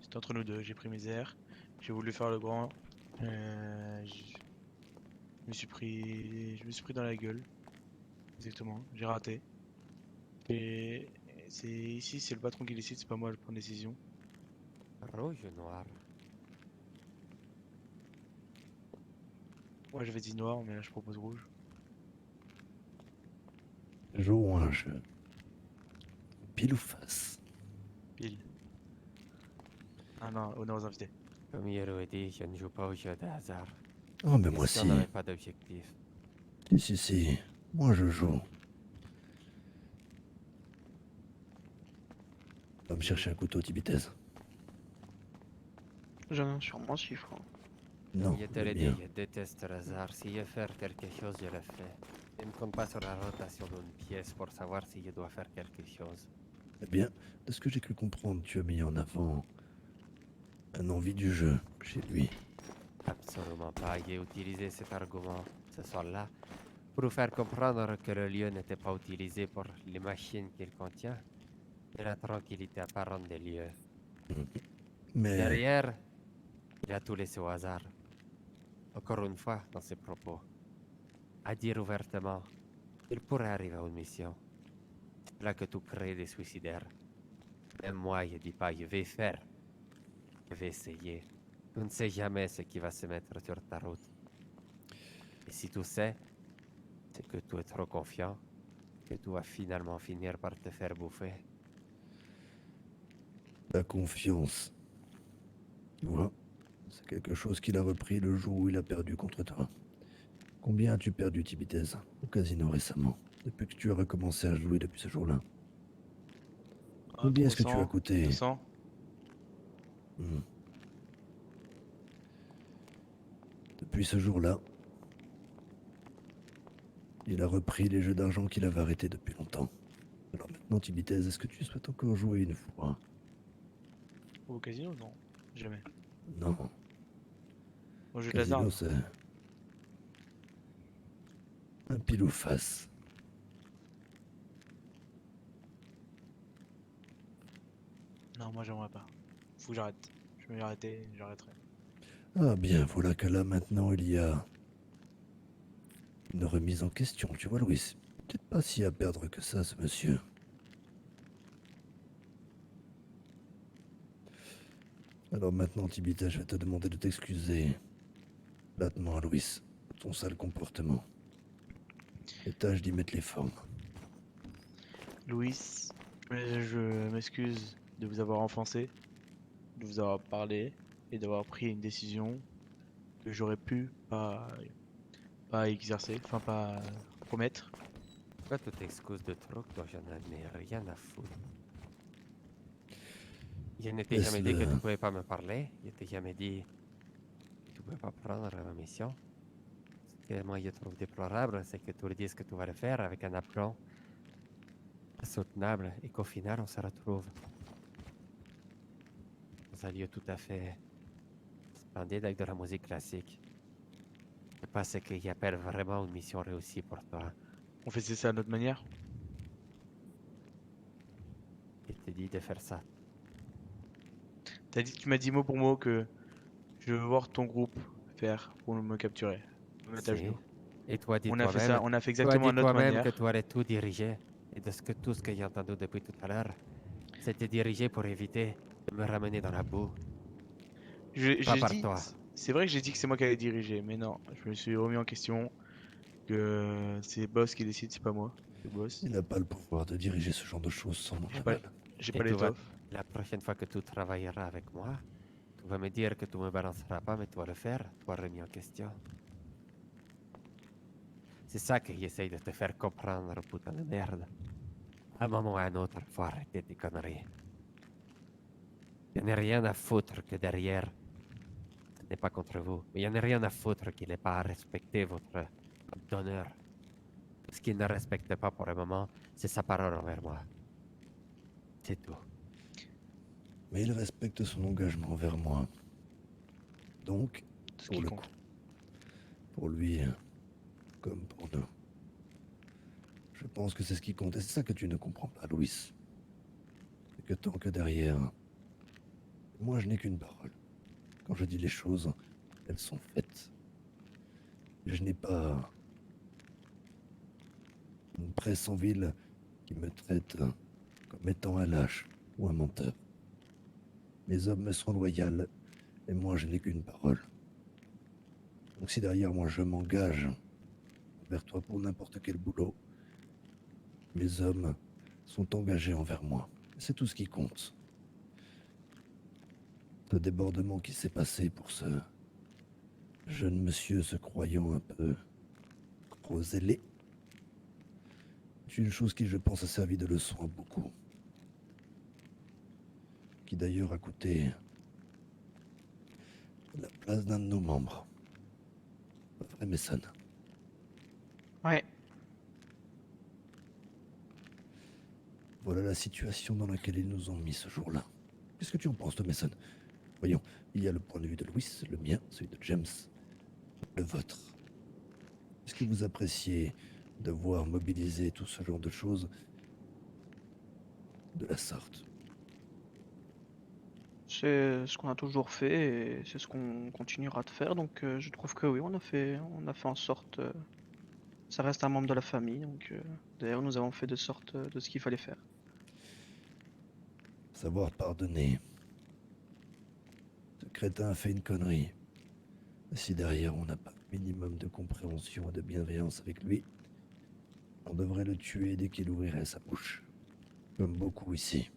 C'était entre nous deux, j'ai pris mes airs, j'ai voulu faire le grand. Je me suis pris dans la gueule. Exactement, j'ai raté. Et c'est ici, c'est le patron qui décide, c'est pas moi qui prends une décision. Rouge ou noir? Moi j'avais dit noir, mais là je propose rouge. Jouons un jeu. Pile ou face? Pile. Ah non, honneur aux invités. Comme Hiro a dit, je ne joue pas au jeu de hasard. Oh, mais Et moi si si. on n'avait pas d'objectif. Si. Moi je joue. Va me chercher un couteau tibétaise. J'en ai un sur moi s'il faut. Non, Je te le l'ai dit, mien. je déteste le hasard. Si je veux faire quelque chose, je le fais. Je ne compte pas sur la rotation d'une pièce pour savoir si je dois faire quelque chose. Eh bien, de ce que j'ai cru comprendre, tu as mis en avant un envie du jeu chez lui. Absolument pas. J'ai utilisé cet argument ce soir-là pour vous faire comprendre que le lieu n'était pas utilisé pour les machines qu'il contient, mais la tranquillité apparente des lieux. Mais Derrière, il a tout laissé au hasard. Encore une fois, dans ses propos, à dire ouvertement, il pourrait arriver à une mission. C'est là que tout crée des suicidaires. Même moi, je dis pas, je vais faire. Je vais essayer. Tu ne sais jamais ce qui va se mettre sur ta route. Et si tu sais, c'est que tu es trop confiant, que tu vas finalement finir par te faire bouffer. la confiance, tu vois, c'est quelque chose qu'il a repris le jour où il a perdu contre toi. Combien as-tu perdu, Tibitez, au casino récemment, depuis que tu as recommencé à jouer depuis ce jour-là? Combien est-ce que tu as 300, coûté? 200. Hmm. Depuis ce jour-là, il a repris les jeux d'argent qu'il avait arrêtés depuis longtemps. Alors maintenant, Tibitez, est-ce que tu souhaites encore jouer une fois? Au casino, non. Jamais. Non, Au jeu de hasard. casino, c'est un pile ou face. Non, moi j'aimerais pas. Faut que j'arrête. Je vais arrêter, j'arrêterai. Ah bien, voilà que là maintenant il y a une remise en question, tu vois Louis. Peut-être pas si à perdre que ça, ce monsieur. Alors maintenant, Tibita, je vais te demander de t'excuser platement à Louis de ton sale comportement. Et tâche d'y mettre les formes. Louis, je m'excuse de vous avoir enfoncé, de vous avoir parlé et d'avoir pris une décision que j'aurais pu pas exercer, enfin pas promettre. Pourquoi tu t'excuses de trucs dont je n'en ai rien à foutre? Je ne t'ai jamais dit que tu Laisse-le. pouvais pas me parler. Je t'ai jamais dit que tu pouvais pas prendre ma mission. Ce que moi je trouve déplorable, c'est que tu le dises que tu vas le faire avec un aplomb insoutenable et qu'au final on se retrouve dans un lieu tout à fait splendide avec de la musique classique. C'est pas ce que j'appelle vraiment une mission réussie pour toi. On faisait ça à notre manière. Je t'ai dit de faire ça. Tu m'as dit mot pour mot que je veux voir ton groupe faire pour me capturer. Me mettre à Si. genoux. Et toi, dis On a fait toi-même, ça, on a fait toi, exactement à dis notre toi-même manière. que tu aurais tout dirigé. Et de tout ce que j'ai entendu depuis tout à l'heure, c'était dirigé pour éviter de me ramener dans la boue. Pas J'ai par dit, toi. c'est vrai que j'ai dit que c'est moi qui allais diriger, mais non, je me suis remis en question que c'est Boss qui décide, c'est pas moi. C'est Boss. Il n'a pas le pouvoir de diriger ce genre de choses sans mon J'ai pas, aval. j'ai Et pas tu vas- l'étoffe. La prochaine fois que tu travailleras avec moi, tu vas me dire que tu me balanceras pas, mais tu vas le faire. Tu vas remis en question. C'est ça que j'essaye de te faire comprendre, putain de merde. À un moment ou à un autre, faut arrêter tes conneries. Il n'y en a rien à foutre que derrière, ce n'est pas contre vous, mais il n'y en a rien à foutre qu'il n'ait pas à respecter votre honneur. Ce qu'il ne respecte pas pour le moment, c'est sa parole envers moi. C'est tout. Mais il respecte son engagement envers moi. Donc, Ce pour qui le compte. coup, pour lui, comme pour nous. Je pense que c'est ce qui compte. Et c'est ça que tu ne comprends pas, Louis. C'est que tant que derrière, moi je n'ai qu'une parole. Quand je dis les choses, elles sont faites. Je n'ai pas Une presse en ville qui me traite comme étant un lâche ou un menteur. Mes hommes me sont loyaux et moi je n'ai qu'une parole. Donc si derrière moi je m'engage envers toi pour n'importe quel boulot, mes hommes sont engagés envers moi. C'est tout ce qui compte. Ce débordement qui s'est passé pour ce jeune monsieur se croyant un peu trop zélé, c'est une chose qui, je pense, a servi de leçon à beaucoup. Qui d'ailleurs a coûté la place d'un de nos membres. Pas vrai, Mason? Ouais. Voilà la situation dans laquelle ils nous ont mis ce jour-là. Qu'est-ce que tu en penses, toi, Mason? Voyons, il y a le point de vue de Louis, le mien, celui de James, le vôtre. Est-ce que vous appréciez de voir mobiliser tout ce genre de choses de la sorte? C'est ce qu'on a toujours fait et c'est ce qu'on continuera de faire. Donc je trouve que oui, on a fait en sorte. Ça reste un membre de la famille. Donc d'ailleurs, nous avons fait de sorte de ce qu'il fallait faire. Savoir pardonner. Ce crétin a fait une connerie. Et si derrière on n'a pas un minimum de compréhension et de bienveillance avec lui, on devrait le tuer dès qu'il ouvrirait sa bouche. Comme beaucoup ici.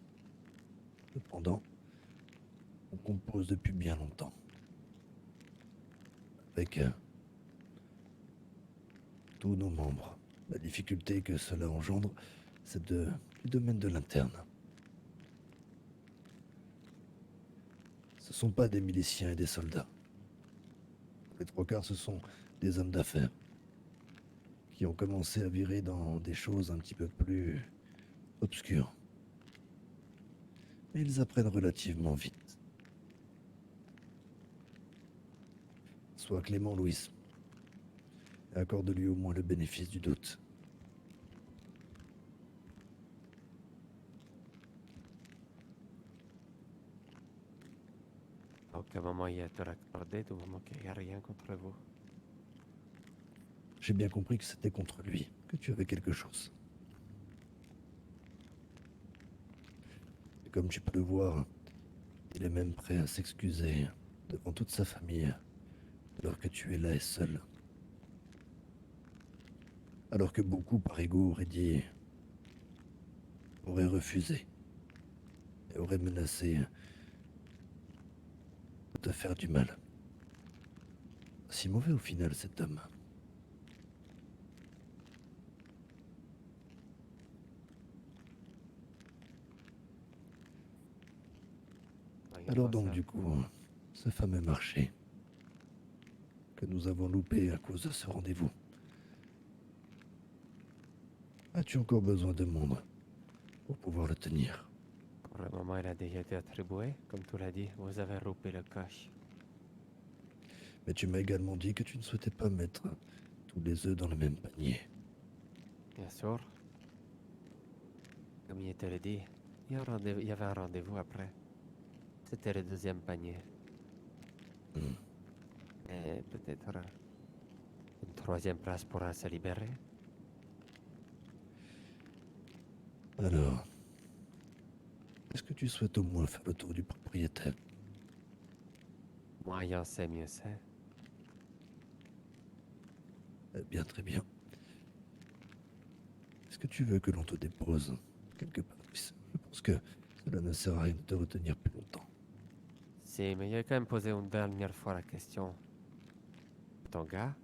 Cependant, on compose depuis bien longtemps. Avec tous nos membres. La difficulté que cela engendre, c'est du domaine de l'interne. Ce ne sont pas des miliciens et des soldats. Les trois quarts, ce sont des hommes d'affaires qui ont commencé à virer dans des choses un petit peu plus obscures. Mais ils apprennent relativement vite. Sois clément, Louis, et accorde-lui au moins le bénéfice du doute. À aucun moment il a te raccordé du moment qu'il n'y a rien contre vous. J'ai bien compris que c'était contre lui, que tu avais quelque chose. Et comme tu peux le voir, il est même prêt à s'excuser devant toute sa famille, alors que tu es là et seul. Alors que beaucoup, par ego, auraient dit, auraient refusé, et auraient menacé de te faire du mal. Si mauvais au final, cet homme. Alors donc, du coup, ce fameux marché que nous avons loupé à cause de ce rendez-vous. As-tu encore besoin de monde pour pouvoir le tenir? Pour le moment, il a déjà été attribué. Comme tu l'as dit, vous avez loupé le coche. Mais tu m'as également dit que tu ne souhaitais pas mettre tous les œufs dans le même panier. Bien sûr. Comme il te l'a dit, il y avait un rendez-vous après. C'était le deuxième panier. Et peut-être une troisième place pourra se libérer. Alors, est-ce que tu souhaites au moins faire le tour du propriétaire? Moyen c'est, mieux c'est. Eh bien, très bien. Est-ce que tu veux que l'on te dépose quelque part? Je pense que cela ne sert à rien de te retenir plus longtemps. Si, mais il a quand même posé une dernière fois la question. Ton gars,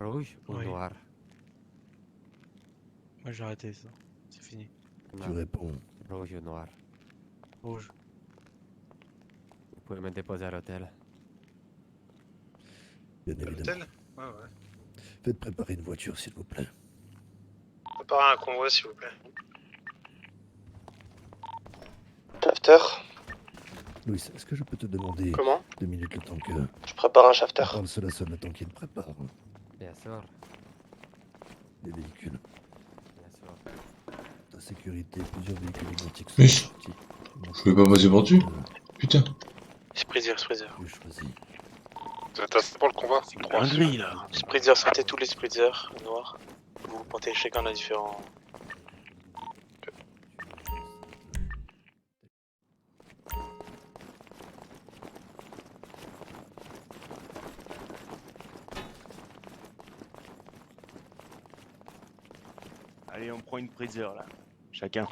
rouge ou Oui. noir? Moi j'ai arrêté ça. C'est fini. Tu réponds. Rouge ou noir? Rouge. Vous pouvez me déposer à l'hôtel. Bien évidemment. L'hôtel? Ouais, ouais. Faites préparer une voiture, s'il vous plaît. Préparez un convoi, s'il vous plaît. Shafter, Louis, est-ce que je peux te demander comment? 2 minutes le temps que... Je prépare un shafter. On parle seul à seul le temps qu'il prépare Bien sûr, les véhicules. bien sûr. Ta sécurité, plusieurs véhicules identiques sont Oui. sortis. Je vais pas passer par-dessus. Putain. Spritzer. Tu choisis. Vous êtes assez pour le convoi? C'est dinguerie là. Spritzer, sortez tous les Spritzer noirs. Vous portez chacun un différent. Allez, on prend une priseur là. Chacun.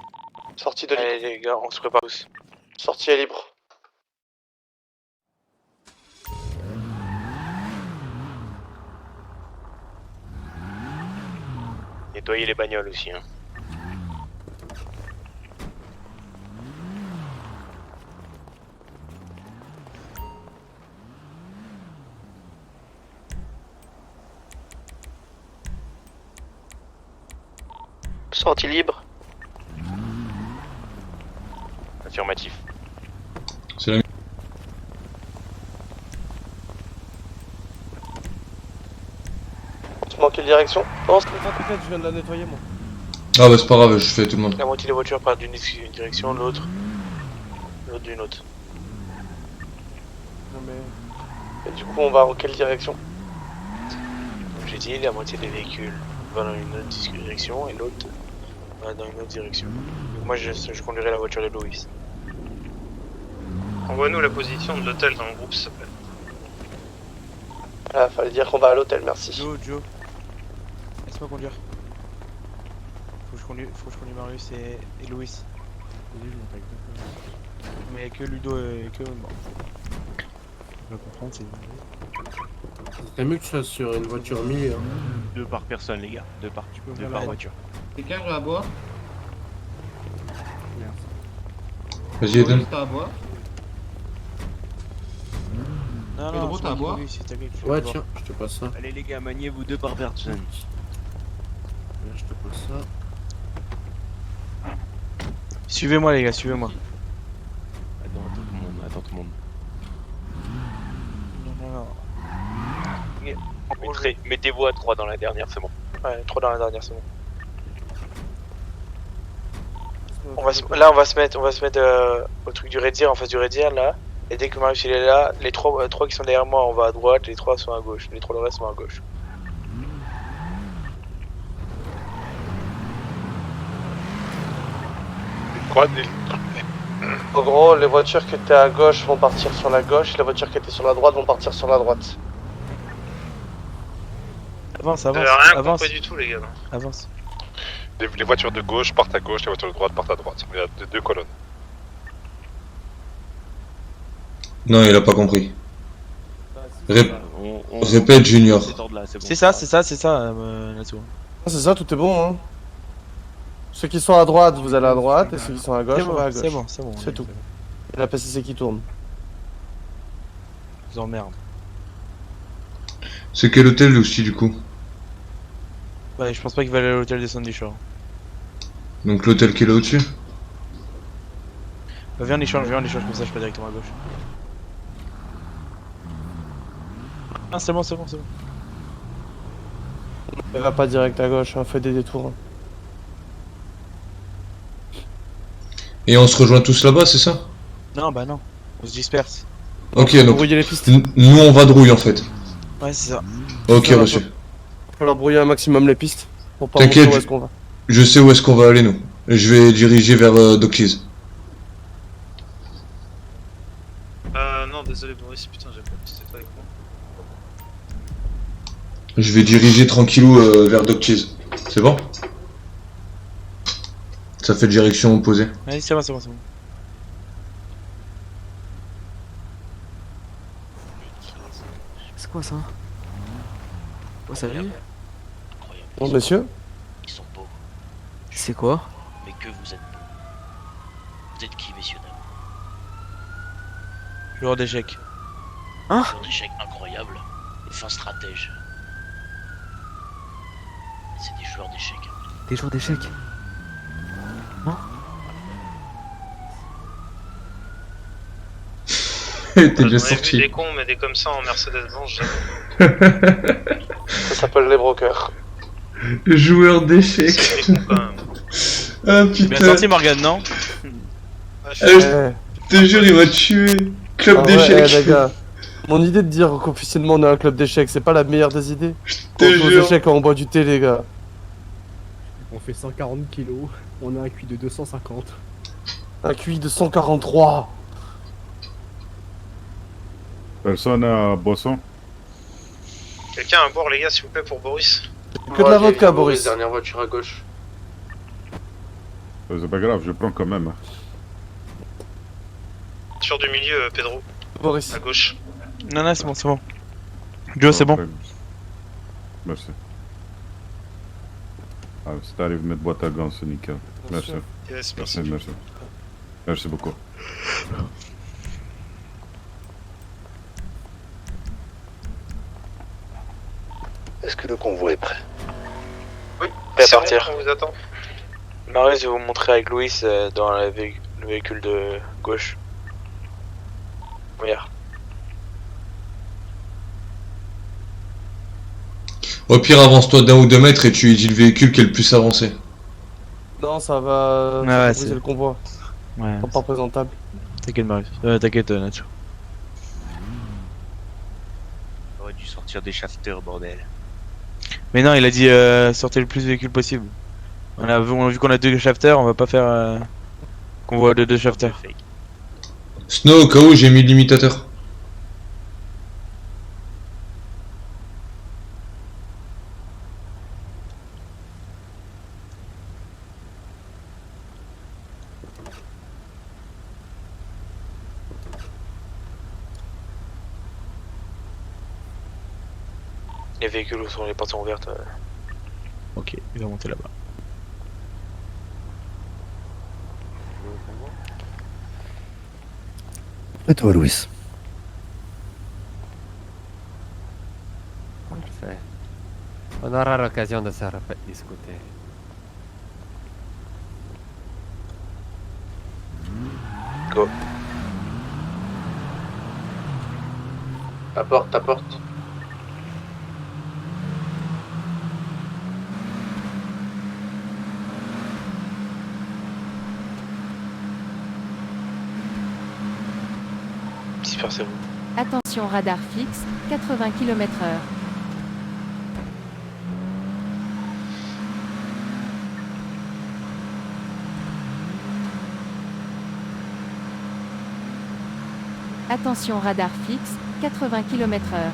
Sortie de libre. Allez les gars, on se prépare tous. Sortie est libre. Nettoyez les bagnoles aussi, hein. Sortie libre. Affirmatif. C'est la Tu manques quelle direction? Non, T'inquiète, je viens de la nettoyer moi. Ah bah c'est pas grave, je fais tout le monde. la moitié des voitures partent d'une direction, l'autre d'une autre. Non mais... Et du coup, on va en quelle direction? Comme j'ai dit, la moitié des véhicules va dans une autre direction et l'autre va dans une autre direction. Donc moi je conduirai la voiture de Louis. Envoie-nous la position de l'hôtel dans le groupe, s'il te plaît. Ah, fallait dire qu'on va à l'hôtel, merci. Joe, laisse-moi conduire. Faut que je conduise Marius et Louis. Mais que Ludo et que moi. Je vais comprendre, c'est... C'est mieux que ça sur une voiture milieu. Hein. 2 par personne, les gars. 2 par la- voiture. Quelqu'un veut à boire? Vas-y Eden. à boire? Non, Une non, route c'est à moi qui boire? conduis, si t'as quelque chose Ouais, à boire. tiens, je te passe ça. Allez, les gars, maniez-vous 2 par personne. Je te passe ça. Suivez-moi les gars, suivez-moi. Attends tout le monde. Non. Mettez-vous à 3 dans la dernière, c'est bon. Ouais, 3 dans la dernière, c'est bon. Là on va se mettre au truc du Redir, en face du Redir là. Et dès que Marius il est là, les 3 qui sont derrière moi on va à droite, les 3 sont à gauche. Les 3 le reste sont à gauche. En gros, les voitures qui étaient à gauche vont partir sur la gauche, les voitures qui étaient sur la droite vont partir sur la droite. Avance, Rien avance, compris du tout, les gars. avance. Les voitures de gauche partent à gauche, les voitures de droite partent à droite. Il y a 2 colonnes. Non, il a pas compris. On Répète Junior. cet ordre-là, c'est bon. C'est ça, Natsuo. C'est ça, tout est bon hein. Ceux qui sont à droite, vous allez à droite, et ceux qui sont à gauche, on va à gauche. C'est bon. C'est tout. Et la PCC qui tourne. Je vous emmerde. C'est quel hôtel aussi du coup? Ouais, je pense pas qu'il va aller à l'hôtel des Sandy Shore. Donc l'hôtel qui est là au-dessus? Bah, viens en échange, comme ça je peux directement à gauche. Ah c'est bon. Elle va pas direct à gauche, hein, fait des détours. Hein. Et on se rejoint tous là-bas, c'est ça? Non bah non, on se disperse. Ok, donc Brouiller les pistes. nous on va drouille en fait. Ouais c'est ça. Ok, Ça va, reçu. Faut leur brouiller un maximum les pistes. Pour pas T'inquiète, montrer où est-ce qu'on va. Je sais où est-ce qu'on va aller nous. Et je vais diriger vers Docky's. Non, désolé, Boris, putain, j'ai pas c'était pas avec moi. Je vais diriger tranquillou vers Docky's. C'est bon? Ça fait direction opposée. Ouais c'est bon. C'est quoi ça? Oh, salut. Bon, messieurs. Ils sont beaux. C'est quoi? Mais que vous êtes beaux. Vous êtes qui, messieurs, dames? Joueur d'échecs. Hein? Joueurs d'échecs incroyables et fins stratèges. C'est des joueurs d'échecs. Des joueurs d'échecs? T'es J'en déjà ai vu sorti. des cons, mais des comme ça en Mercedes blanche, Ça s'appelle les brokers. Joueur d'échecs. c'est des cons quand même. Ah Bien putain. sorti Morgane non? Ah, Je te jure, il m'a tué. Club Ah ouais, d'échecs. les gars. Mon idée de dire qu'officiellement on est un club d'échecs, c'est pas la meilleure des idées. te On joue aux jure. échecs quand on boit du thé, les gars. On fait 140 kilos, on a un QI de 250. Un QI de 143. Personne à boisson? Quelqu'un à boire, les gars, s'il vous plaît, pour Boris? Que de la vodka, Boris. Dernière voiture à gauche. C'est pas grave, je prends quand même. Hein. Sur du milieu, Pedro. Boris. À gauche. Non, c'est bon, c'est bon. Joe, c'est bon. Merci. Ah, si t'arrives à mettre boîte à gants, c'est nickel. Merci. Yes, Merci, merci. Merci beaucoup. Est-ce que le convoi est prêt? Oui, Prêt à c'est bon, partir. on vous attend. Marius, je vais vous montrer avec Louis dans le véhicule de gauche. Regarde. Au pire, avance-toi d'1 ou 2 mètres et tu dis le véhicule qui est le plus avancé. Non, ça va briser le convoi. Ouais. Pas présentable. T'inquiète, Marius. T'inquiète, Nacho. J'aurais dû sortir des shafters, bordel. Mais non, il a dit sortez le plus de véhicules possible. On a vu qu'on a 2 shafters, on va pas faire convoi de 2 shafters. Snow, au cas où, j'ai mis le limitateur. Les véhicules où sont les portes sont ouvertes. Ok, il va monter là-bas. Et toi, Louis? Parfait. On aura l'occasion de se discuter. Go. Apporte. Dispersez-vous. Attention, radar fixe, 80 km/h. Attention, radar fixe, 80 km/h.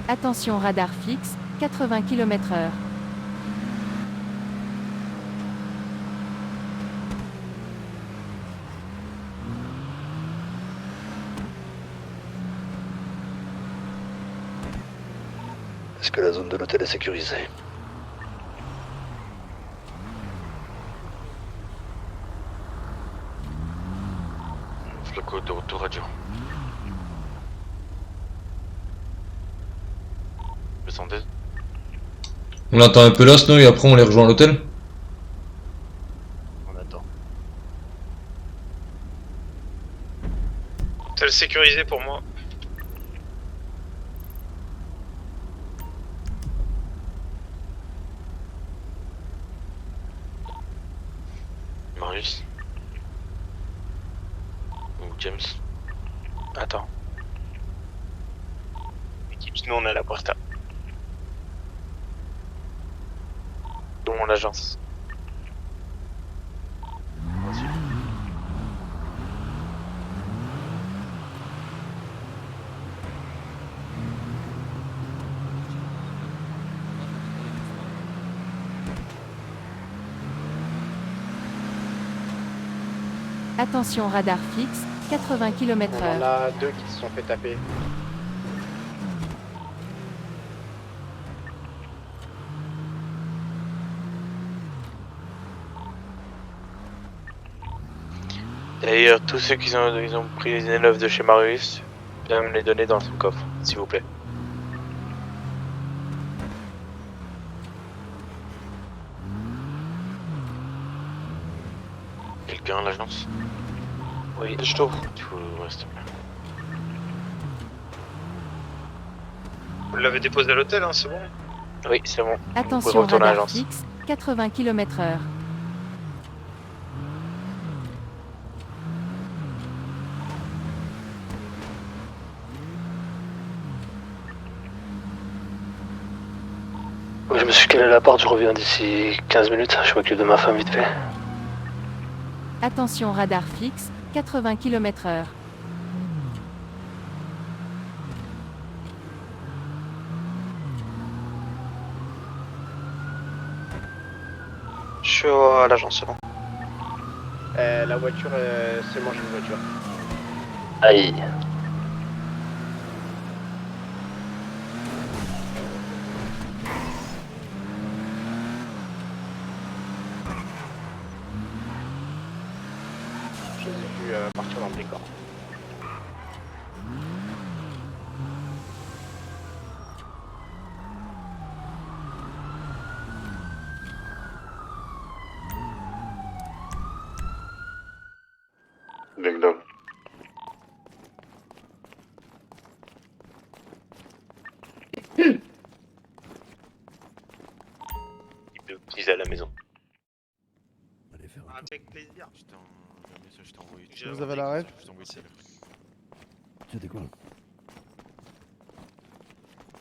Attention, radar fixe, 80 km/h. Est-ce que la zone de l'hôtel est sécurisée? Flaco de retour radio. Descendez. On attend un peu là, Snow, et après on les rejoint à l'hôtel. On attend. Hôtel sécurisé pour moi. Marius. Ou James. Attends. Équipe Snow, on a la Puerta. Dans mon agence. Attention, radar fixe, 80 km/h. On en a 2 qui se sont fait taper. D'ailleurs, tous ceux qui ont pris les élèves de chez Marius, bien me les donner dans son coffre, s'il vous plaît. Quelqu'un à l'agence? Oui, je t'ouvre. Tu faut rester. Vous l'avez déposé à l'hôtel, hein, c'est bon? Oui, c'est bon. Attention, retourner à radar l'agence. fixe, 80 km/h. Je me suis calé à la porte, je reviens d'ici 15 minutes, je m'occupe de ma femme vite fait. Attention, radar fixe, 80 km/h. Je suis à l'agence, c'est bon. La voiture, seulement j'ai une voiture. Aïe. Je les ai vus partir dans le décor. Ding dong. Il peut utiliser à la maison. Avec plaisir. Vous avez la rêve? Tu sais quoi?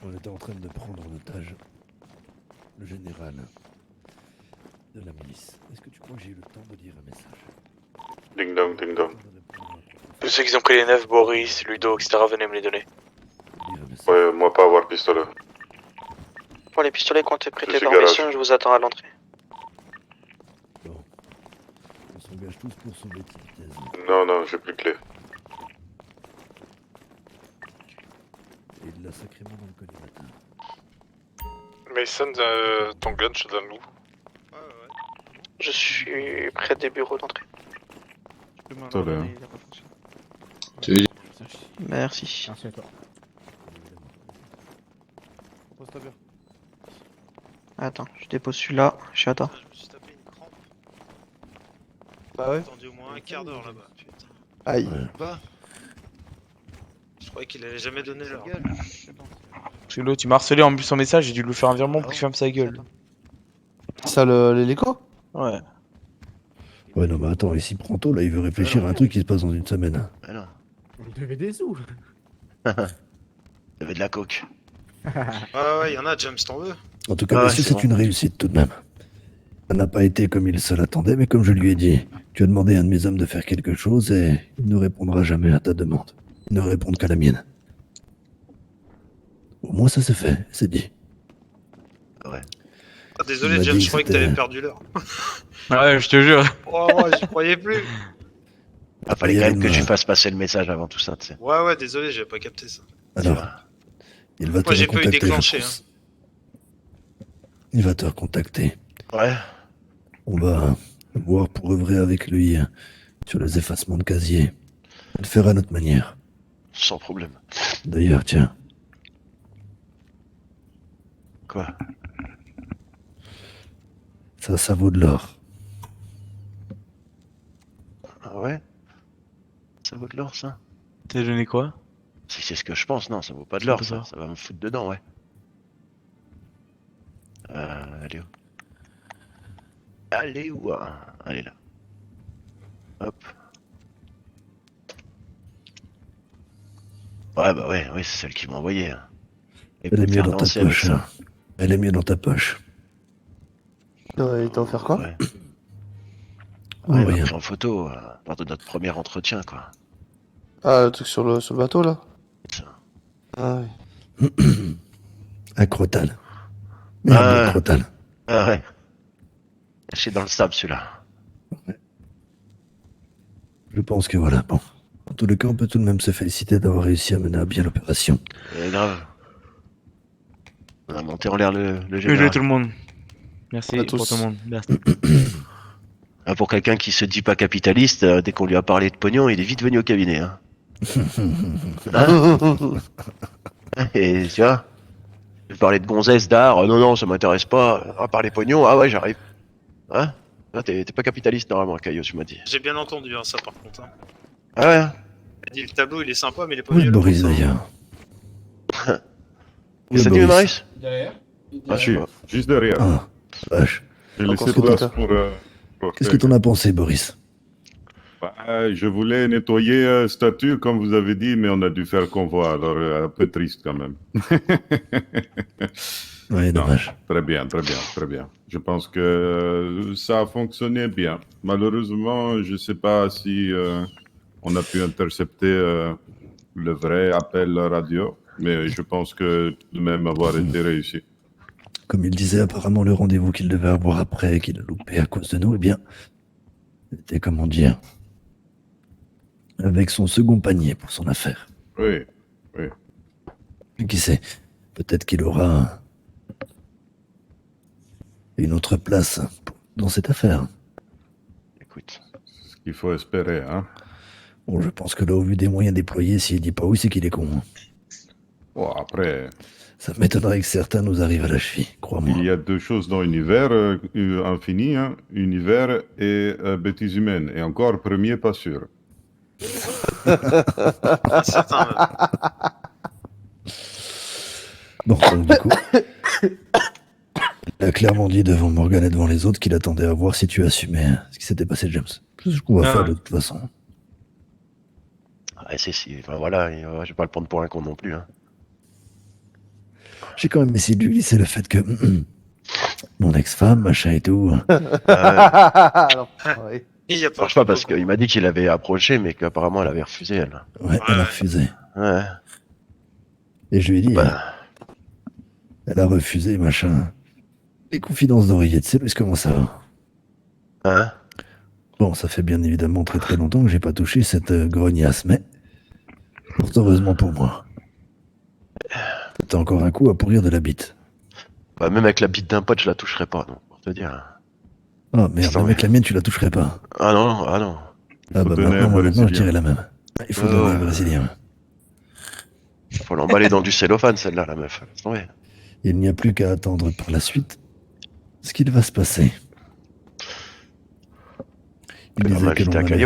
On était en train de prendre en otage le général de la milice. Est-ce que tu crois que j'ai eu le temps de dire un message? Ding dong, ding dong. Tous ceux qui ont pris les 9, Boris, Ludo, etc., venez me les donner. Ouais, moi pas avoir pistolet. Pour les pistolets, comptez prêter suis par garage. mission, je vous attends à l'entrée. On s'engage tous pour sauver Titez. Non, non, j'ai plus de clé. Et il l'a sacrément dans le collimateur. Mason, ton gun, je te donne où? Je suis près des bureaux d'entrée. Tolé. Merci. Merci à toi. Pose-toi bien. Attends, je dépose celui-là, je suis à toi. Je me suis tapé une crampe. Bah ouais. J'ai attendu au moins un quart d'heure là-bas. Putain. Aïe. Bah. Je croyais qu'il allait jamais donner l'heure. Parce que l'autre, tu m'as harcelé en plus son message, j'ai dû lui faire un virement pour qu'il ferme sa gueule. Ça, l'hélico? Ouais. Ouais, non, mais attends, ici, Pronto, là, il veut réfléchir à un truc qui se passe dans une semaine. Ah non. On devait des sous. T'avais de la coke. Ouais, y'en a, James, t'en veux? En tout cas, Ah ouais, monsieur, c'est c'est bon. une réussite tout de même. Ça n'a pas été comme il se l'attendait, mais comme je lui ai dit, tu as demandé à un de mes hommes de faire quelque chose et il ne répondra jamais à ta demande. Il ne répond qu'à la mienne. Au moins, ça c'est fait, c'est dit. Ouais. Ah, désolé, Il m'a James, dit je que croyais que c'était- t'avais perdu l'heure. Ouais, je te jure. Oh, j'y croyais plus. Ah, fallait Il y quand avait même que une- tu fasses passer le message avant tout ça, tu sais. Ouais, désolé, j'avais pas capté ça. Alors, il va te Moi, j'ai pas eu recontacter, je déclenché. pense. Il va te recontacter. Ouais. On va voir pour œuvrer avec lui sur les effacements de casier. On le fera à notre manière. Sans problème. D'ailleurs, tiens, Quoi? ça vaut de l'or. Ah ouais? Ça vaut de l'or, ça? T'as donné quoi? Si c'est ce que je pense, non, ça vaut pas de l'or, vaut de ça. l'or. Ça va me foutre dedans, ouais. Allez où? Allez où? Allez là. Hop. Ouais, bah ouais, c'est celle qui m'a envoyé. Hein. Et Elle est pour mieux faire dans ta danser avec poche. ça. hein. Elle est mieux dans ta poche. Il t'a offert quoi? Ouais. Oh, Ouais, il m'a rien. pris en photo lors de notre premier entretien, quoi. Ah, le truc sur le bateau là? Ça. Ah oui. Un crotal. Merde, Ah. un crotal. Ah ouais. Caché dans le sable, celui-là. Je pense que voilà, bon. En tous les cas, on peut tout de même se féliciter d'avoir réussi à mener à bien l'opération. Grave. On a monté en l'air le Bien général. joué tout le monde. Merci À pour tous. tout le monde. Merci. Ah, pour quelqu'un qui se dit pas capitaliste, dès qu'on lui a parlé de pognon, il est vite venu au cabinet. Hein. Et tu vois, je parlais de gonzesse, d'art, non, ça m'intéresse pas. À parler pognon, ah ouais, j'arrive. Hein? Ah, t'es pas capitaliste normalement, Caillot, tu m'as dit. J'ai bien entendu ça par contre. Hein. Ah ouais? Il a dit le tableau il est sympa mais il est pas Oui, violent. Boris, d'ailleurs. Oui, Ça dit, Boris. Marius Derrière. Ah, juste derrière. Ah, vache. J'ai Qu'est-ce laissé que place t'as- pour... Qu'est-ce que t'en as pensé, Boris? Bah, je voulais nettoyer statue, comme vous avez dit, mais on a dû faire convoi, alors un peu triste quand même. Ouais, Non, dommage. très bien, très bien, très bien. Je pense que ça a fonctionné bien. Malheureusement, je ne sais pas si on a pu intercepter le vrai appel radio, mais je pense que tout de même avoir été réussi. Comme il disait, apparemment, le rendez-vous qu'il devait avoir après, qu'il a loupé à cause de nous, eh bien, c'était, comment dire, avec son second panier pour son affaire. Oui, oui. Et qui sait, peut-être qu'il aura une autre place dans cette affaire. Écoute. C'est ce qu'il faut espérer, hein. Bon, je pense que là, au vu des moyens déployés, s'il dit pas oui, c'est qu'il est con. Bon, après, Ça m'étonnerait que certains nous arrivent à la cheville, crois-moi. il y a deux choses dans l'univers infini, hein. Univers et bêtises humaines. Et encore, premier, pas sûr. Bon, donc du coup, il a clairement dit devant Morgan et devant les autres qu'il attendait à voir si tu assumais ce qui s'était passé, James. C'est ce qu'on va faire de toute façon. Ouais, si. Enfin voilà, je vais pas le prendre pour un con non plus. Hein. J'ai quand même essayé de lui glisser le fait que mon ex-femme, machin et tout. Alors, ouais. Il y a Marche pas parce qu'il m'a dit qu'il avait approché, mais qu'apparemment elle avait refusé, elle. Ouais, elle a refusé. Ouais. Et je lui ai dit, Bah. elle a refusé, machin. Les confidences d'oreiller, tu sais, Louis, comment ça va? Hein? Bon, ça fait bien évidemment très très longtemps que j'ai pas touché cette grognasse, mais fort heureusement pour moi. T'as encore un coup à pourrir de la bite. Bah, même avec la bite d'un pote, je la toucherai pas, non, pour te dire. Oh merde, même avec la mienne, tu la toucherais pas. Ah non, ah non. Ah bah maintenant, je dirais la même. Il faut donner un brésilien. Faut l'emballer dans du cellophane, celle-là, la meuf. Laisse tomber. Il n'y a plus qu'à attendre par la suite ce qu'il va se passer. Il disait que l'on allait